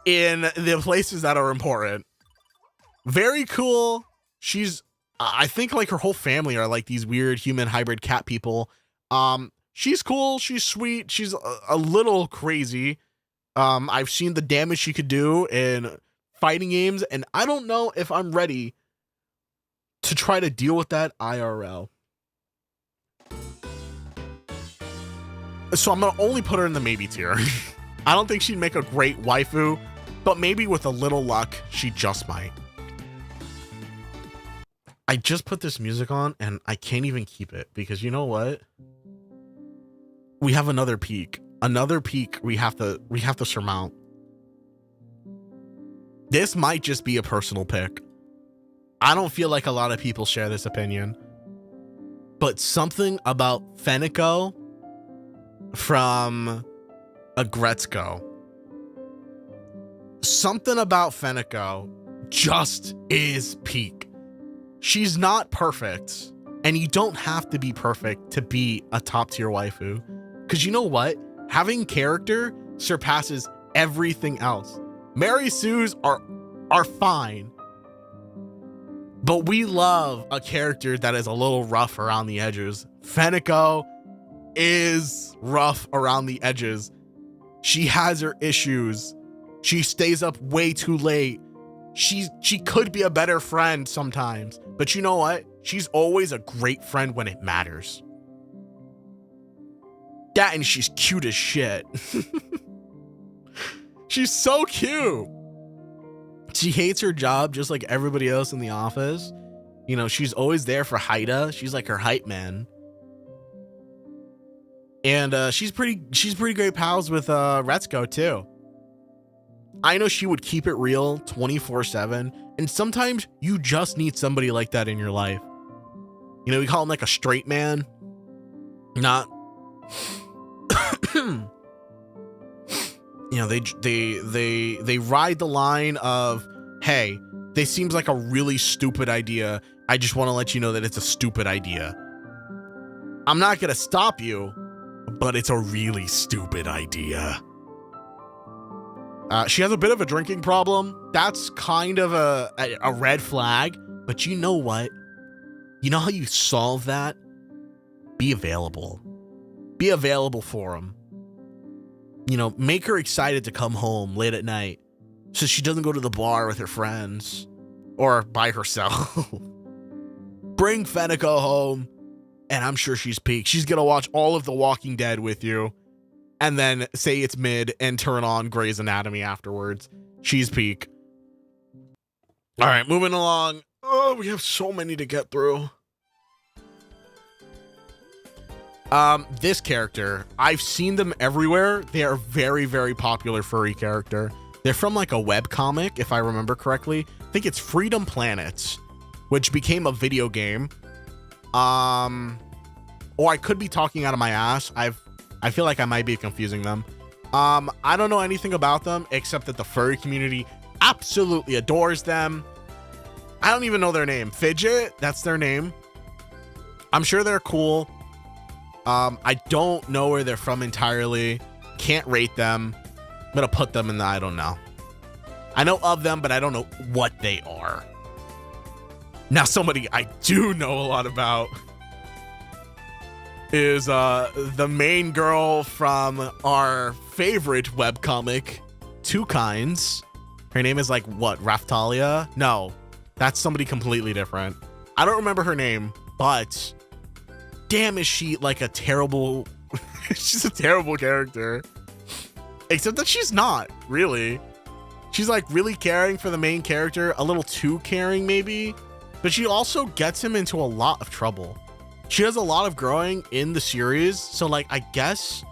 in the places that are important. Very cool. She's, I think like her whole family are like these weird human hybrid cat people. She's cool. She's sweet. She's a little crazy. I've seen the damage she could do in fighting games, and I don't know if I'm ready to try to deal with that IRL. So I'm going to only put her in the maybe tier. I don't think she'd make a great waifu, but maybe with a little luck, she just might. I just put this music on and I can't even keep it because you know what? We have another peak. Another peak we have to surmount. This might just be a personal pick. I don't feel like a lot of people share this opinion. But something about Fenico from Agretzko. Something about Fenico just is peak. She's not perfect. And you don't have to be perfect to be a top tier waifu. Because you know what? Having character surpasses everything else. Mary Sue's are fine. But we love a character that is a little rough around the edges. Fenico is rough around the edges. She has her issues. She stays up way too late. She could be a better friend sometimes. But you know what? She's always a great friend when it matters. Yeah, and she's cute as shit. She's so cute. She hates her job just like everybody else in the office. You know, she's always there for Haida. She's like her hype man. And she's pretty great pals with Retsuko too. I know she would keep it real 24/7. And sometimes you just need somebody like that in your life. You know, we call him like a straight man. Not you know, they ride the line of, hey, this seems like a really stupid idea. I just want to let you know that it's a stupid idea. I'm not going to stop you, but it's a really stupid idea. She has a bit of a drinking problem. That's kind of a red flag. But you know what? You know how you solve that? Be available. Be available for him. You know, make her excited to come home late at night so she doesn't go to the bar with her friends or by herself. Bring Fenico home, and I'm sure she's peaked. She's going to watch all of The Walking Dead with you and then say it's mid and turn on Grey's Anatomy afterwards. She's peak. All right, moving along. Oh, we have so many to get through. This character, I've seen them everywhere. They are very, very popular furry character. They're from like a web comic, if I remember correctly. I think it's Freedom Planets, which became a video game. Or I could be talking out of my ass. I feel like I might be confusing them. I don't know anything about them except that the furry community absolutely adores them. I don't even know their name. Fidget, that's their name. I'm sure they're cool. I don't know where they're from entirely. Can't rate them. I'm gonna put them in the I don't know. I know of them, but I don't know what they are. Now, somebody I do know a lot about is the main girl from our favorite webcomic, Two Kinds. Her name is like, what, Raftalia? No, that's somebody completely different. I don't remember her name, but damn, is she like a terrible... she's a terrible character. Except that she's not, really. She's like really caring for the main character, a little too caring maybe, but she also gets him into a lot of trouble. She has a lot of growing in the series, so like I guess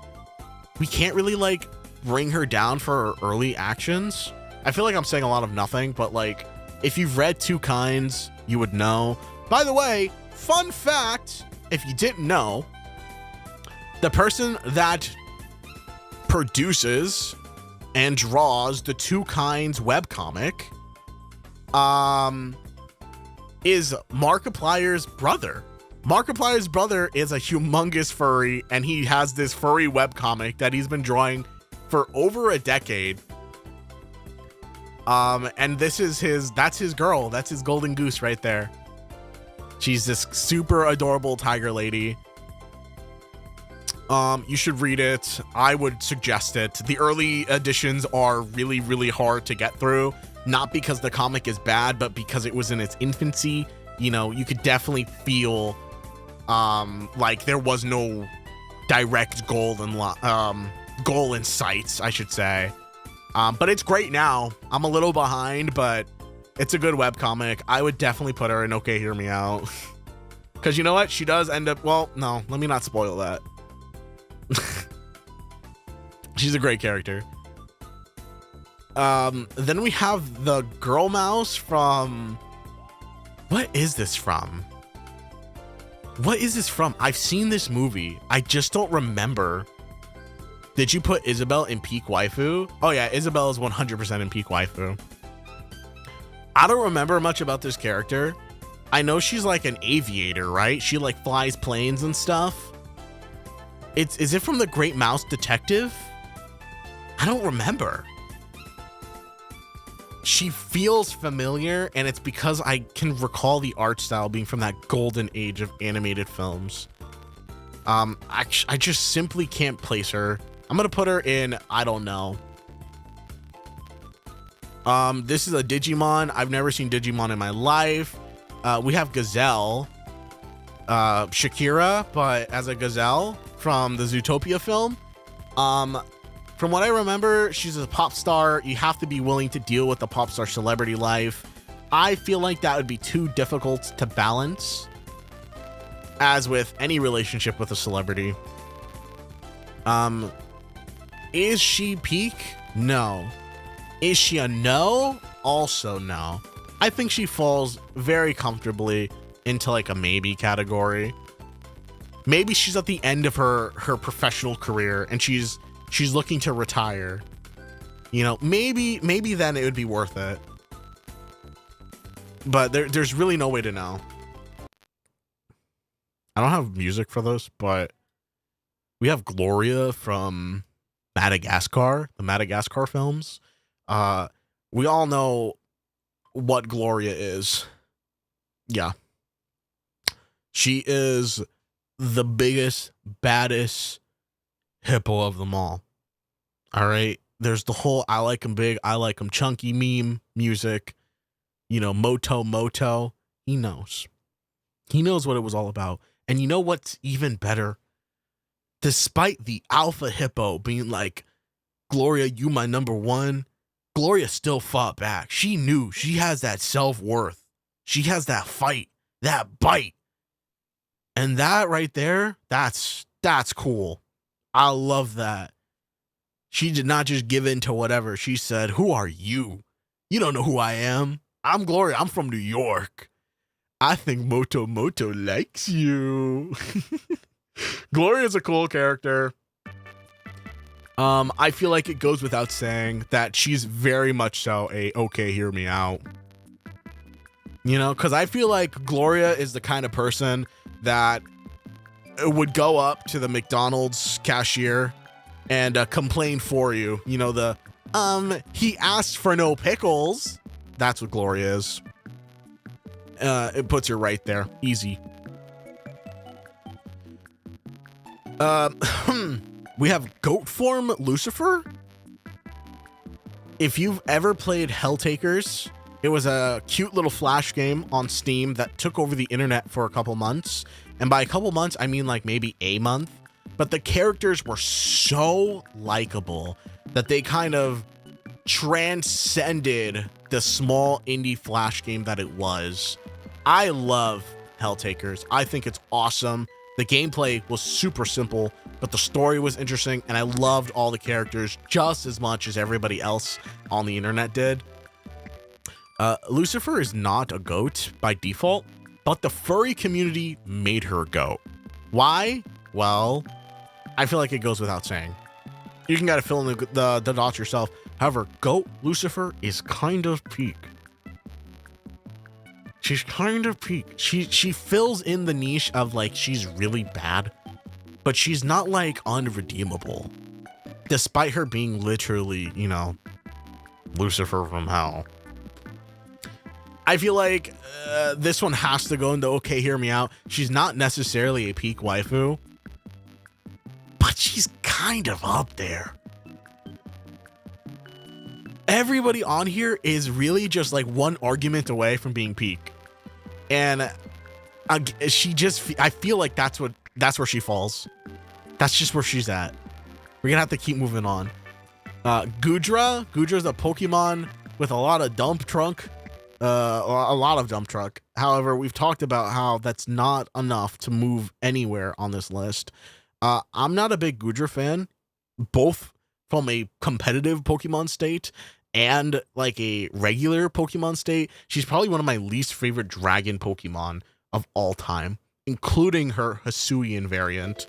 we can't really like bring her down for her early actions. I feel like I'm saying a lot of nothing, but like if you've read Two Kinds, you would know. By the way, fun fact, if you didn't know, the person that produces and draws the Two Kinds webcomic is Markiplier's brother. Markiplier's brother is a humongous furry, and he has this furry webcomic that he's been drawing for over a decade. And this is that's his girl. That's his golden goose right there. She's this super adorable tiger lady. You should read it. I would suggest it. The early editions are really, really hard to get through. Not because the comic is bad, but because it was in its infancy. You know, you could definitely feel like there was no direct goal in sight, I should say. But it's great now. I'm a little behind, but It's a good webcomic. I would definitely put her in Okay, Hear Me Out. Because you know what? She does end up... Well, no. Let me not spoil that. She's a great character. Then we have the girl mouse from... What is this from? What is this from? I've seen this movie. I just don't remember. Did you put Isabel in Peak Waifu? Oh yeah, Isabel is 100% in Peak Waifu. I don't remember much about this character. I know she's like an aviator, right? She like flies planes and stuff. Is it from the Great Mouse Detective? I don't remember. She feels familiar, and it's because I can recall the art style being from that golden age of animated films. I just simply can't place her. I'm gonna put her in, I don't know. This is a Digimon. I've never seen Digimon in my life. We have Gazelle, Shakira, but as a gazelle from the Zootopia film. From what I remember, she's a pop star. You have to be willing to deal with the pop star celebrity life. I feel like that would be too difficult to balance, as with any relationship with a celebrity. Is she peak? No. Is she a no? Also no. I think she falls very comfortably into like a maybe category. Maybe she's at the end of her professional career and she's looking to retire. You know, maybe then it would be worth it. But there's really no way to know. I don't have music for this, but we have Gloria from Madagascar, the Madagascar films. We all know what Gloria is. Yeah. She is the biggest, baddest hippo of them all. All right. There's the whole I like him big, I like him chunky meme music. You know, Moto. He knows. He knows what it was all about. And you know what's even better? Despite the alpha hippo being like, Gloria, you my number one, Gloria still fought back. She knew she has that self-worth. She has that fight, that bite. And that right there, that's cool. I love that. She did not just give in to whatever. She said, who are you? You don't know who I am. I'm Gloria. I'm from New York. I think Moto likes you. Gloria's a cool character. I feel like it goes without saying that she's very much so a okay, hear me out. You know, because I feel like Gloria is the kind of person that would go up to the McDonald's cashier and complain for you. You know, he asked for no pickles. That's what Gloria is. It puts her right there. Easy. We have goat form Lucifer. If you've ever played Helltakers, it was a cute little flash game on Steam that took over the internet for a couple months. And by a couple months, I mean like maybe a month. But the characters were so likable that they kind of transcended the small indie flash game that it was. I love Helltakers. I think it's awesome. The gameplay was super simple, but the story was interesting, and I loved all the characters just as much as everybody else on the internet did. Lucifer is not a goat by default, but the furry community made her a goat. Why? Well, I feel like it goes without saying. You can gotta fill in the dots yourself. However, goat Lucifer is kind of peak. She's kind of peak. She fills in the niche of like she's really bad, but she's not like unredeemable. Despite her being literally, you know, Lucifer from hell. I feel like this one has to go into okay, hear me out. She's not necessarily a peak waifu, but she's kind of up there. Everybody on here is really just like one argument away from being peak. And I feel like that's where she falls. That's just where she's at. We're gonna have to keep moving on. Gudra's a Pokemon with a lot of dump trunk. a lot of dump truck. However, we've talked about how that's not enough to move anywhere on this list. I'm not a big Gudra fan, both from a competitive Pokemon state and like a regular Pokemon state. She's probably one of my least favorite dragon Pokemon of all time, including her Hisuian variant.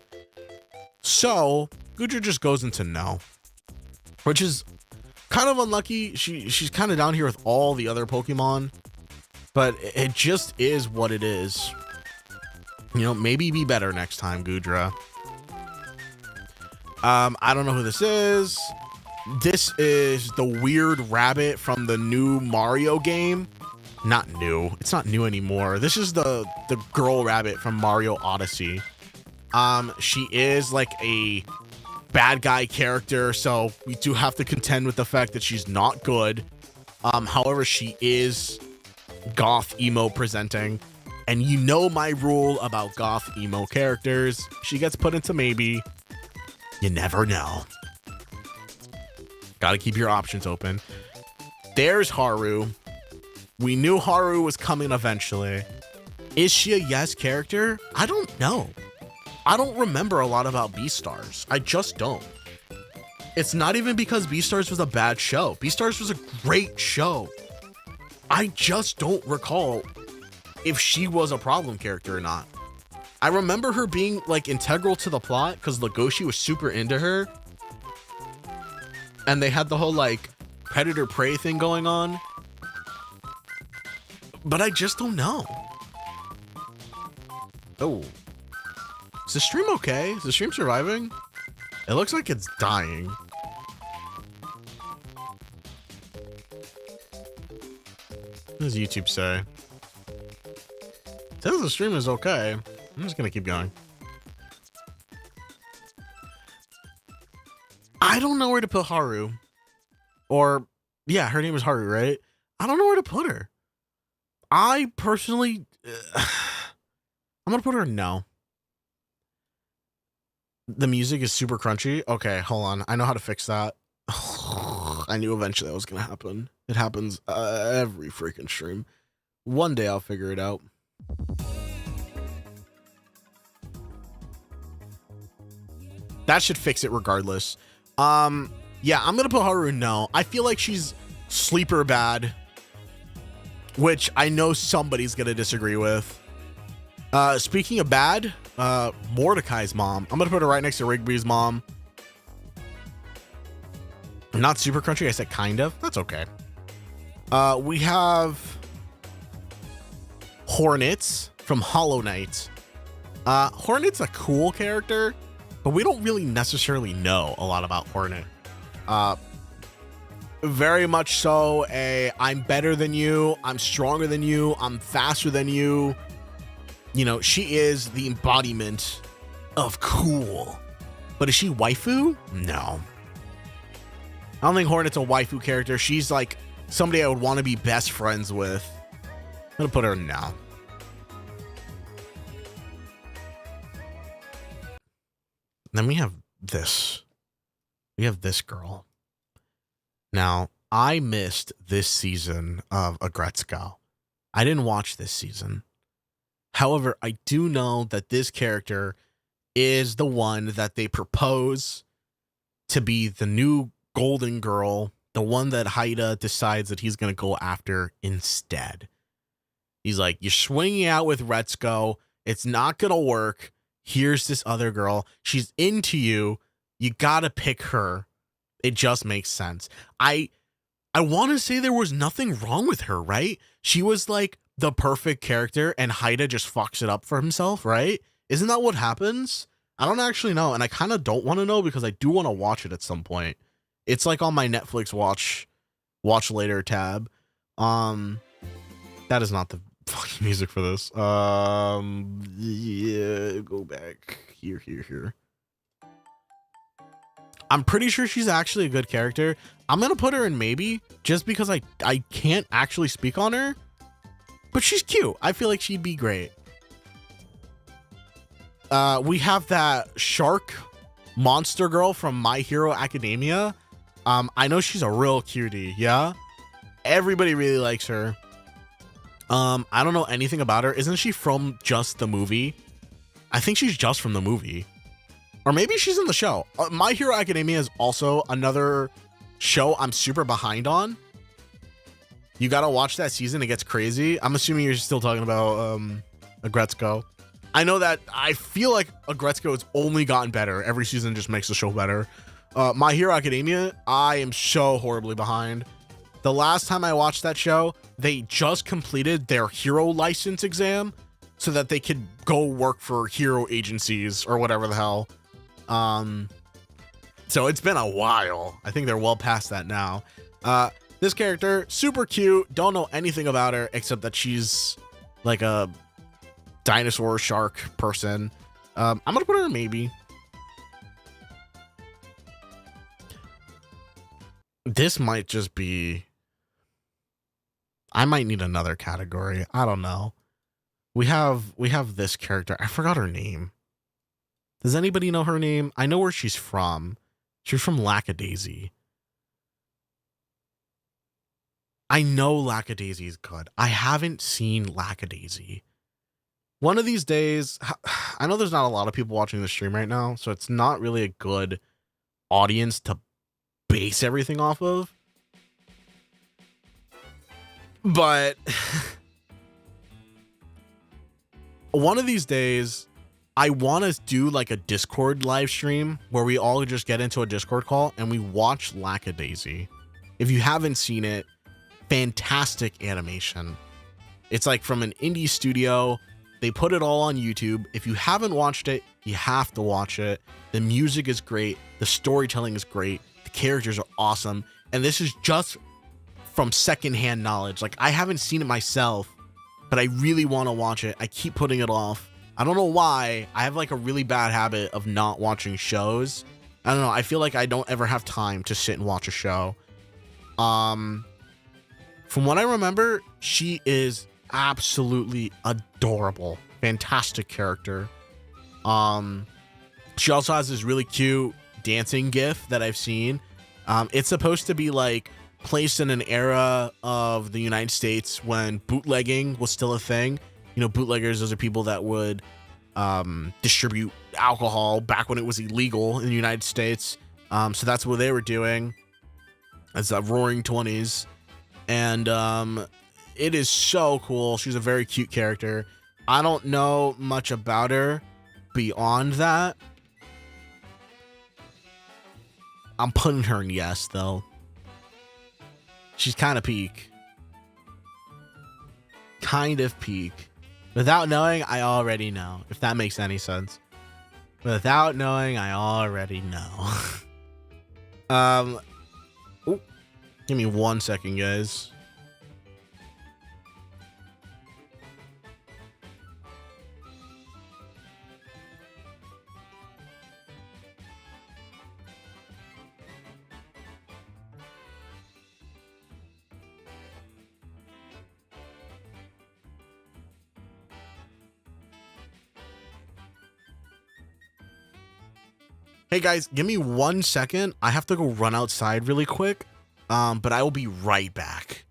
So Gudra just goes into no, which is kind of unlucky. She's kind of down here with all the other Pokemon, but it just is what it is. You know, maybe be better next time, Gudra. I don't know who this is. This is the weird rabbit from the new Mario game. Not new. It's not new anymore. This is the girl rabbit from Mario Odyssey. She is like a bad guy character, so we do have to contend with the fact that she's not good. However, she is goth emo presenting, and you know my rule about goth emo characters. She gets put into maybe. You never know. Gotta keep your options open. There's Haru. We knew Haru was coming eventually. Is she a yes character? I don't know. I don't remember a lot about Beastars. I just don't. It's not even because Beastars was a bad show. Beastars was a great show. I just don't recall if she was a problem character or not. I remember her being like integral to the plot because Legoshi was super into her. And they had the whole like predator prey thing going on. But I just don't know. Oh. Is the stream okay? Is the stream surviving? It looks like it's dying. What does YouTube say? It says the stream is okay. I'm just gonna keep going. I don't know where to put Haru. Or, yeah, her name is Haru, right? I don't know where to put her. I personally... I'm gonna put her in no. The music is super crunchy. Okay, hold on. I know how to fix that. I knew eventually that was gonna happen. It happens every freaking stream. One day I'll figure it out. That should fix it regardless. Yeah, I'm gonna put Haru in no. I feel like she's sleeper bad, which I know somebody's gonna disagree with. Speaking of bad, Mordecai's mom. I'm gonna put her right next to Rigby's mom. Not super crunchy. I said kind of. That's okay. We have Hornets from Hollow Knight. Hornet's a cool character, but we don't really necessarily know a lot about Hornet. Very much so I'm better than you, I'm stronger than you, I'm faster than you. You know, she is the embodiment of cool. But is she waifu? No. I don't think Hornet's a waifu character. She's like somebody I would want to be best friends with. I'm gonna put her in no. Then we have this. We have this girl. Now, I missed this season of Agretzko. I didn't watch this season. However, I do know that this character is the one that they propose to be the new golden girl, the one that Haida decides that he's going to go after instead. He's like, you're swinging out with Retzko. It's not going to work. Here's this other girl. She's into you. You got to pick her. It just makes sense. I want to say there was nothing wrong with her, right? She was like the perfect character and Haida just fucks it up for himself, right? Isn't that what happens? I don't actually know. And I kind of don't want to know because I do want to watch it at some point. It's like on my Netflix watch later tab. That is not the fucking music for this. Yeah, go back here. I'm pretty sure she's actually a good character. I'm gonna put her in maybe just because I can't actually speak on her, but she's cute. I feel like she'd be great. We have that shark monster girl from My Hero Academia. I know she's a real cutie. Yeah, everybody really likes her. I don't know anything about her. Isn't she from just the movie? I think she's just from the movie. Or maybe she's in the show. My Hero Academia is also another show I'm super behind on. You gotta watch that season. It gets crazy. I'm assuming you're still talking about Agretzko. I know that I feel like Agretzko has only gotten better. Every season just makes the show better. My Hero Academia, I am so horribly behind. The last time I watched that show, they just completed their hero license exam so that they could go work for hero agencies or whatever the hell. So it's been a while. I think they're well past that now. This character, super cute. Don't know anything about her except that she's like a dinosaur shark person. I'm gonna put her in maybe. This might just be... I might need another category. I don't know. We have this character. I forgot her name. Does anybody know her name? I know where she's from. She's from Lackadaisy. I know Lackadaisy is good. I haven't seen Lackadaisy. One of these days, I know there's not a lot of people watching the stream right now, so it's not really a good audience to base everything off of. But one of these days, I want to do like a Discord live stream where we all just get into a Discord call and we watch Lackadaisy. If you haven't seen it, fantastic animation. It's like from an indie studio. They put it all on YouTube. If you haven't watched it, you have to watch it. The music is great. The storytelling is great. The characters are awesome. And this is just from secondhand knowledge. Like, I haven't seen it myself, but I really want to watch it. I keep putting it off. I don't know why. I have like a really bad habit of not watching shows. I don't know. I feel like I don't ever have time to sit and watch a show. From what I remember, she is absolutely adorable. Fantastic character. She also has this really cute dancing gif that I've seen. It's supposed to be like placed in an era of the United States when bootlegging was still a thing. You know, bootleggers, those are people that would distribute alcohol back when it was illegal in the United States. So that's what they were doing. It's the roaring 20s. And it is so cool. She's a very cute character. I don't know much about her beyond that. I'm putting her in yes, though. She's kind of peak. Kind of peak. Without knowing, I already know. If that makes any sense. Without knowing, I already know. Ooh, give me 1 second, guys. Hey guys, give me 1 second. I have to go run outside really quick. But I will be right back.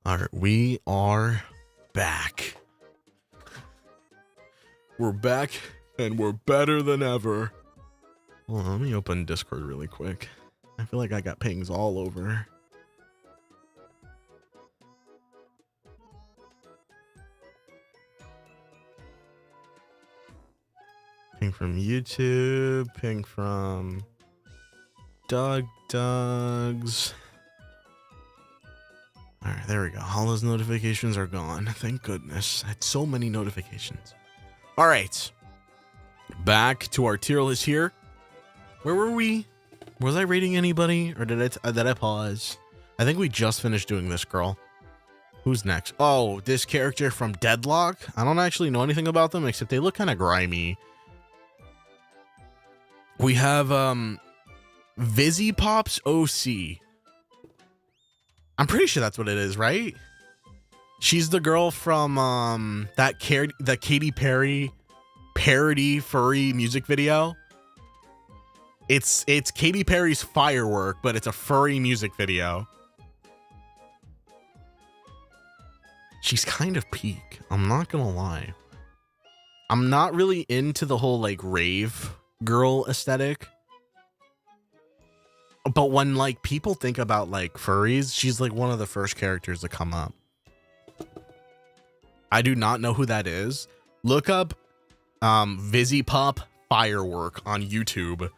All right, we are back. We're back and we're better than ever. Hold on, let me open Discord really quick. I feel like I got pings all over. Ping from YouTube, ping from Doug's. All right, there we go. All those notifications are gone. Thank goodness. I had so many notifications. All right. Back to our tier list here. Where were we? Was I rating anybody or did I pause? I think we just finished doing this girl. Who's next? Oh, this character from Deadlock. I don't actually know anything about them except they look kind of grimy. We have Vizzy Pops OC. I'm pretty sure that's what it is, right? She's the girl from that Katy Perry parody furry music video. It's Katy Perry's Firework, but it's a furry music video. She's kind of peak. I'm not gonna lie. I'm not really into the whole like rave girl aesthetic. But when like people think about like furries, she's like one of the first characters to come up. I do not know who that is. Look up Vizzy Pop Firework on YouTube.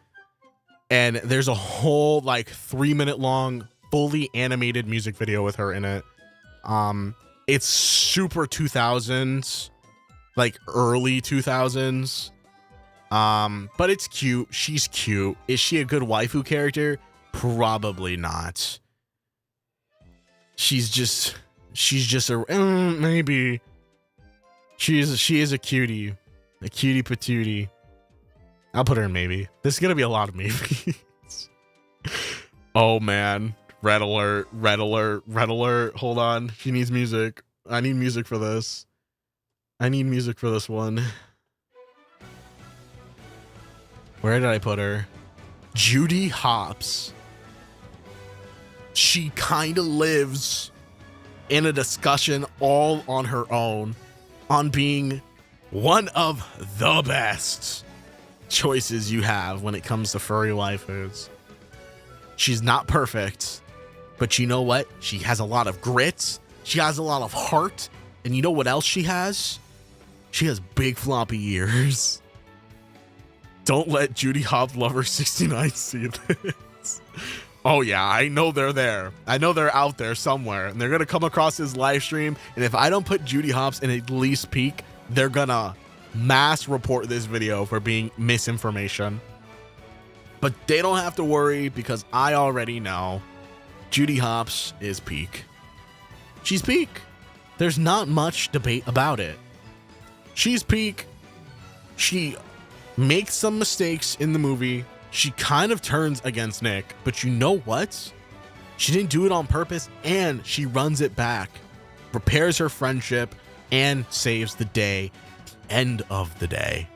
And there's a whole like 3-minute long fully animated music video with her in it. It's super 2000s, like early 2000s. But it's cute. She's cute. Is she a good waifu character? Probably not. She's just a maybe. She is a cutie patootie. I'll put her in maybe. This is gonna be a lot of maybes. Oh man, red alert. Hold on, she needs music. I need music for this. I need music for this one. Where did I put her? Judy Hopps. She kind of lives in a discussion all on her own on being one of the best choices you have when it comes to furry waifus. She's not perfect, but you know what? She has a lot of grit. She has a lot of heart. And you know what else she has? She has big floppy ears. Don't let Judy Hop Lover 69 see this. Oh yeah, I know they're there. I know they're out there somewhere, and they're gonna come across his live stream. And if I don't put Judy Hopps in at least peak, they're gonna mass report this video for being misinformation. But they don't have to worry because I already know Judy Hopps is peak. She's peak. There's not much debate about it. She's peak. She makes some mistakes in the movie. She kind of turns against Nick, but you know what? She didn't do it on purpose, and she runs it back, repairs her friendship, and saves the day. End of the day.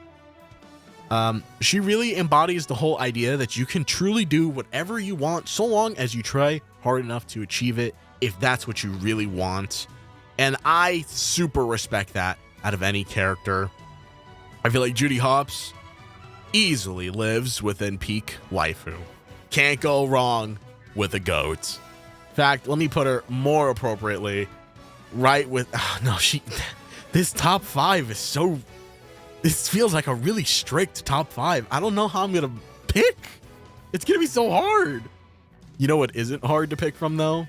She really embodies the whole idea that you can truly do whatever you want so long as you try hard enough to achieve it, if that's what you really want. And I super respect that out of any character. I feel like Judy Hopps easily lives within peak waifu. Can't go wrong with a goat. In fact, let me put her more appropriately right with this top 5 is so, this feels like a really strict top 5. I don't know how I'm gonna pick. It's gonna be so hard. You know what isn't hard to pick from though?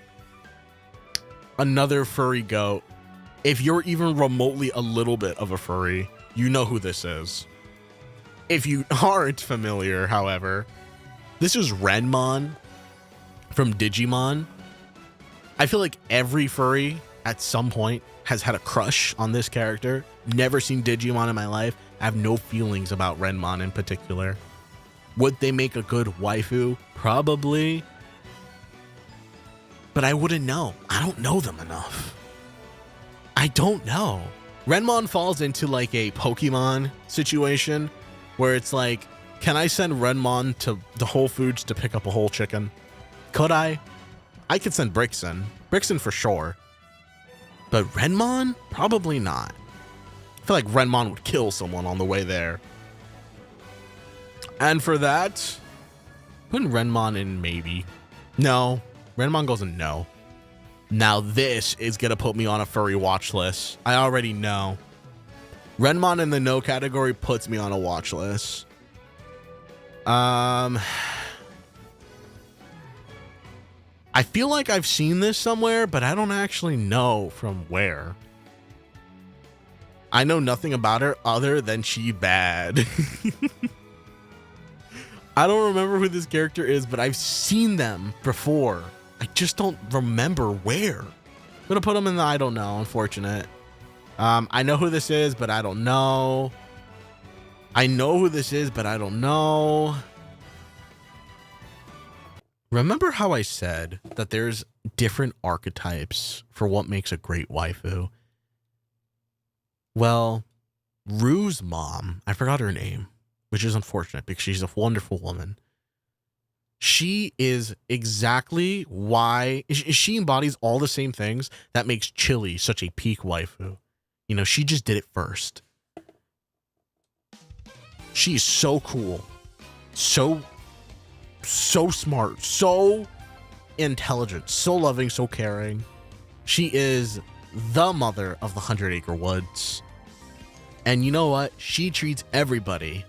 Another furry goat. If you're even remotely a little bit of a furry, you know who this is. If you aren't familiar, however, this is Renmon from Digimon. I feel like every furry at some point has had a crush on this character. Never seen Digimon in my life. I have no feelings about Renmon in particular. Would they make a good waifu? Probably. But I wouldn't know. I don't know them enough. I don't know. Renmon falls into like a Pokemon situation where it's like, can I send Renmon to the Whole Foods to pick up a whole chicken? Could I? I could send Brixen. Brixen for sure. But Renmon? Probably not. I feel like Renmon would kill someone on the way there. And for that, putting Renmon in maybe. No. Renmon goes in no. Now this is going to put me on a furry watch list. I already know. Renmon in the no category puts me on a watch list. I feel like I've seen this somewhere, but I don't actually know from where. I know nothing about her other than she bad. I don't remember who this character is, but I've seen them before. I just don't remember where. I'm gonna put them in the I don't know, unfortunate. I know who this is, but I don't know. I know who this is, but I don't know. Remember how I said that there's different archetypes for what makes a great waifu? Well, Rue's mom, I forgot her name, which is unfortunate because she's a wonderful woman. She is exactly why she embodies all the same things that makes Chili such a peak waifu. You know, she just did it first. She's so cool, so smart, so intelligent, so loving, so caring. She is the mother of the 100 Acre Woods. And you know what? She treats everybody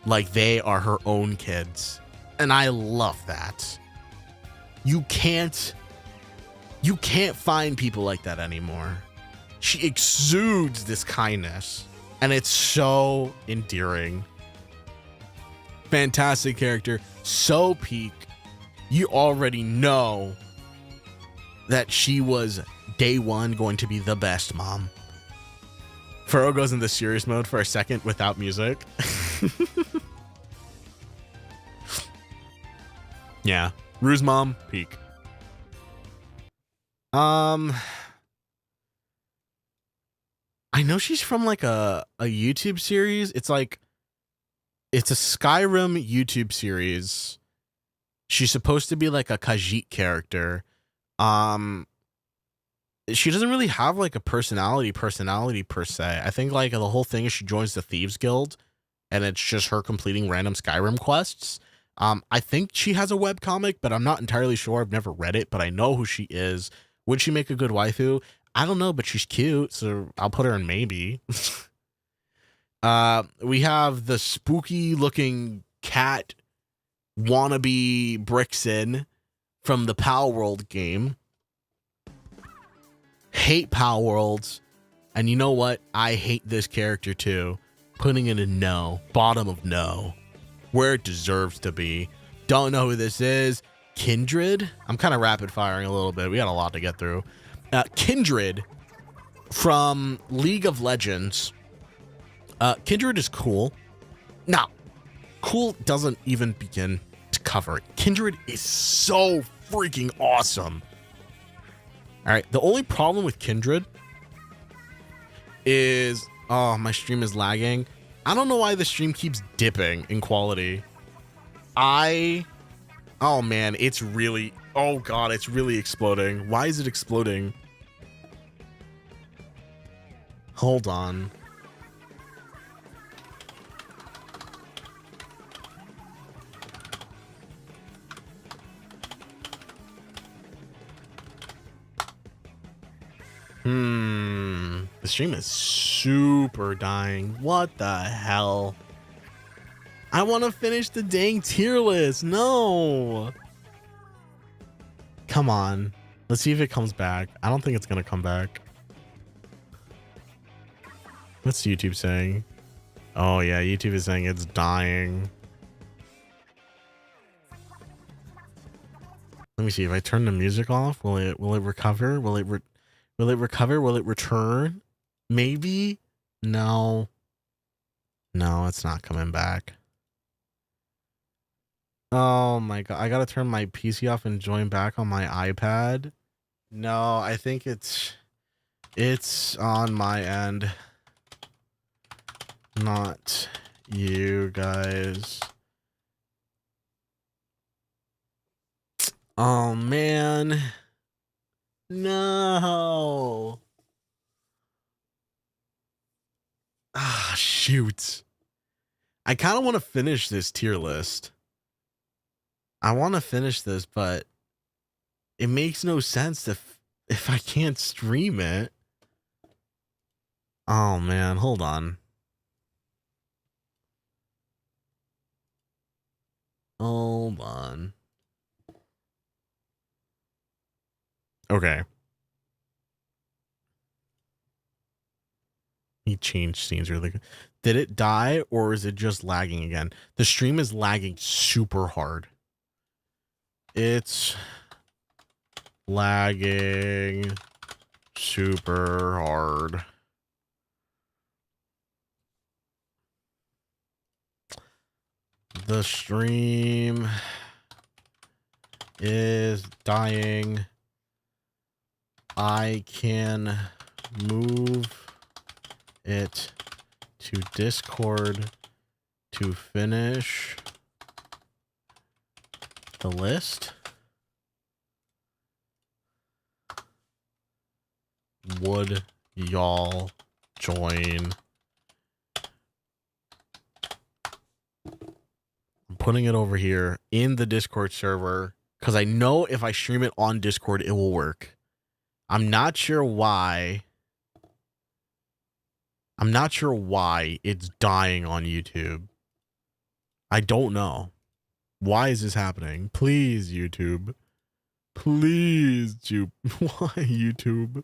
like they are her own kids. And I love that. You can't find people like that anymore. She exudes this kindness, and it's so endearing. Fantastic character, so peak. You already know that she was day one going to be the best mom. Furrow goes into serious mode for a second without music. Yeah, Rue's mom, peak. I know she's from like a YouTube series. It's a Skyrim YouTube series. She's supposed to be like a Khajiit character. She doesn't really have like a personality per se. I think like the whole thing is she joins the Thieves Guild and it's just her completing random Skyrim quests. I think she has a webcomic, but I'm not entirely sure. I've never read it, but I know who she is. Would she make a good waifu? I don't know, but she's cute, so I'll put her in maybe. We have the spooky looking cat wannabe Brixen from the Power World game. Hate Power Worlds. And you know what? I hate this character too. Putting it in no. Bottom of no. Where it deserves to be. Don't know who this is. Kindred? I'm kind of rapid firing a little bit. We got a lot to get through. Kindred from League of Legends. Kindred is cool. Now, cool doesn't even begin to cover it. Kindred is so freaking awesome. All right, the only problem with Kindred is, oh, my stream is lagging. I don't know why the stream keeps dipping in quality. Oh man, it's really, oh god, it's really exploding. Why is it exploding? Hold on. The stream is super dying. What the hell? I want to finish the dang tier list. No. Come on. Let's see if it comes back. I don't think it's going to come back. What's YouTube saying? Oh yeah, YouTube is saying it's dying. Let me see if I turn the music off. Will it recover? Will it recover? Will it return? Maybe? No. No, it's not coming back. Oh my god, I gotta turn my PC off and join back on my iPad. No, I think it's on my end. Not you guys. Oh man. No. Ah, shoot. I kind of want to finish this tier list. I want to finish this, but it makes no sense if I can't stream it. Oh man, hold on. Hold on. Okay. He changed scenes really good. Did it die or is it just lagging again? The stream is lagging super hard. It's lagging super hard. The stream is dying. I can move it to Discord to finish the list. Would y'all join? I'm putting it over here in the Discord server because I know if I stream it on Discord, it will work. I'm not sure why. I'm not sure why it's dying on YouTube. I don't know. Why is this happening? Please, YouTube. Please, why, YouTube?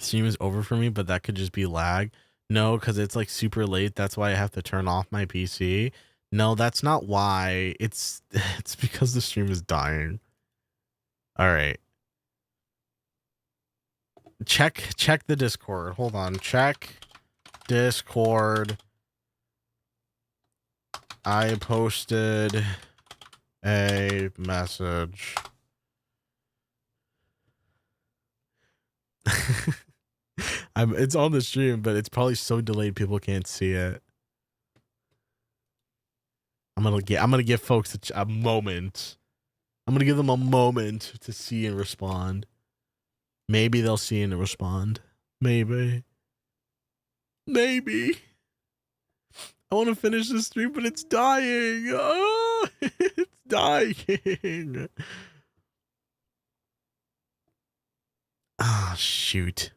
Stream is over for me, but that could just be lag. No, because it's like super late. That's why I have to turn off my PC. No, that's not why. It's because the stream is dying. All right. Check the Discord. Hold on. Check Discord. I posted a message. It's on the stream, but it's probably so delayed people can't see it. I'm gonna give folks a moment. I'm gonna give them a moment to see and respond. Maybe they'll see and respond. Maybe. I want to finish the stream, but it's dying. Oh, it's dying. Ah, shoot.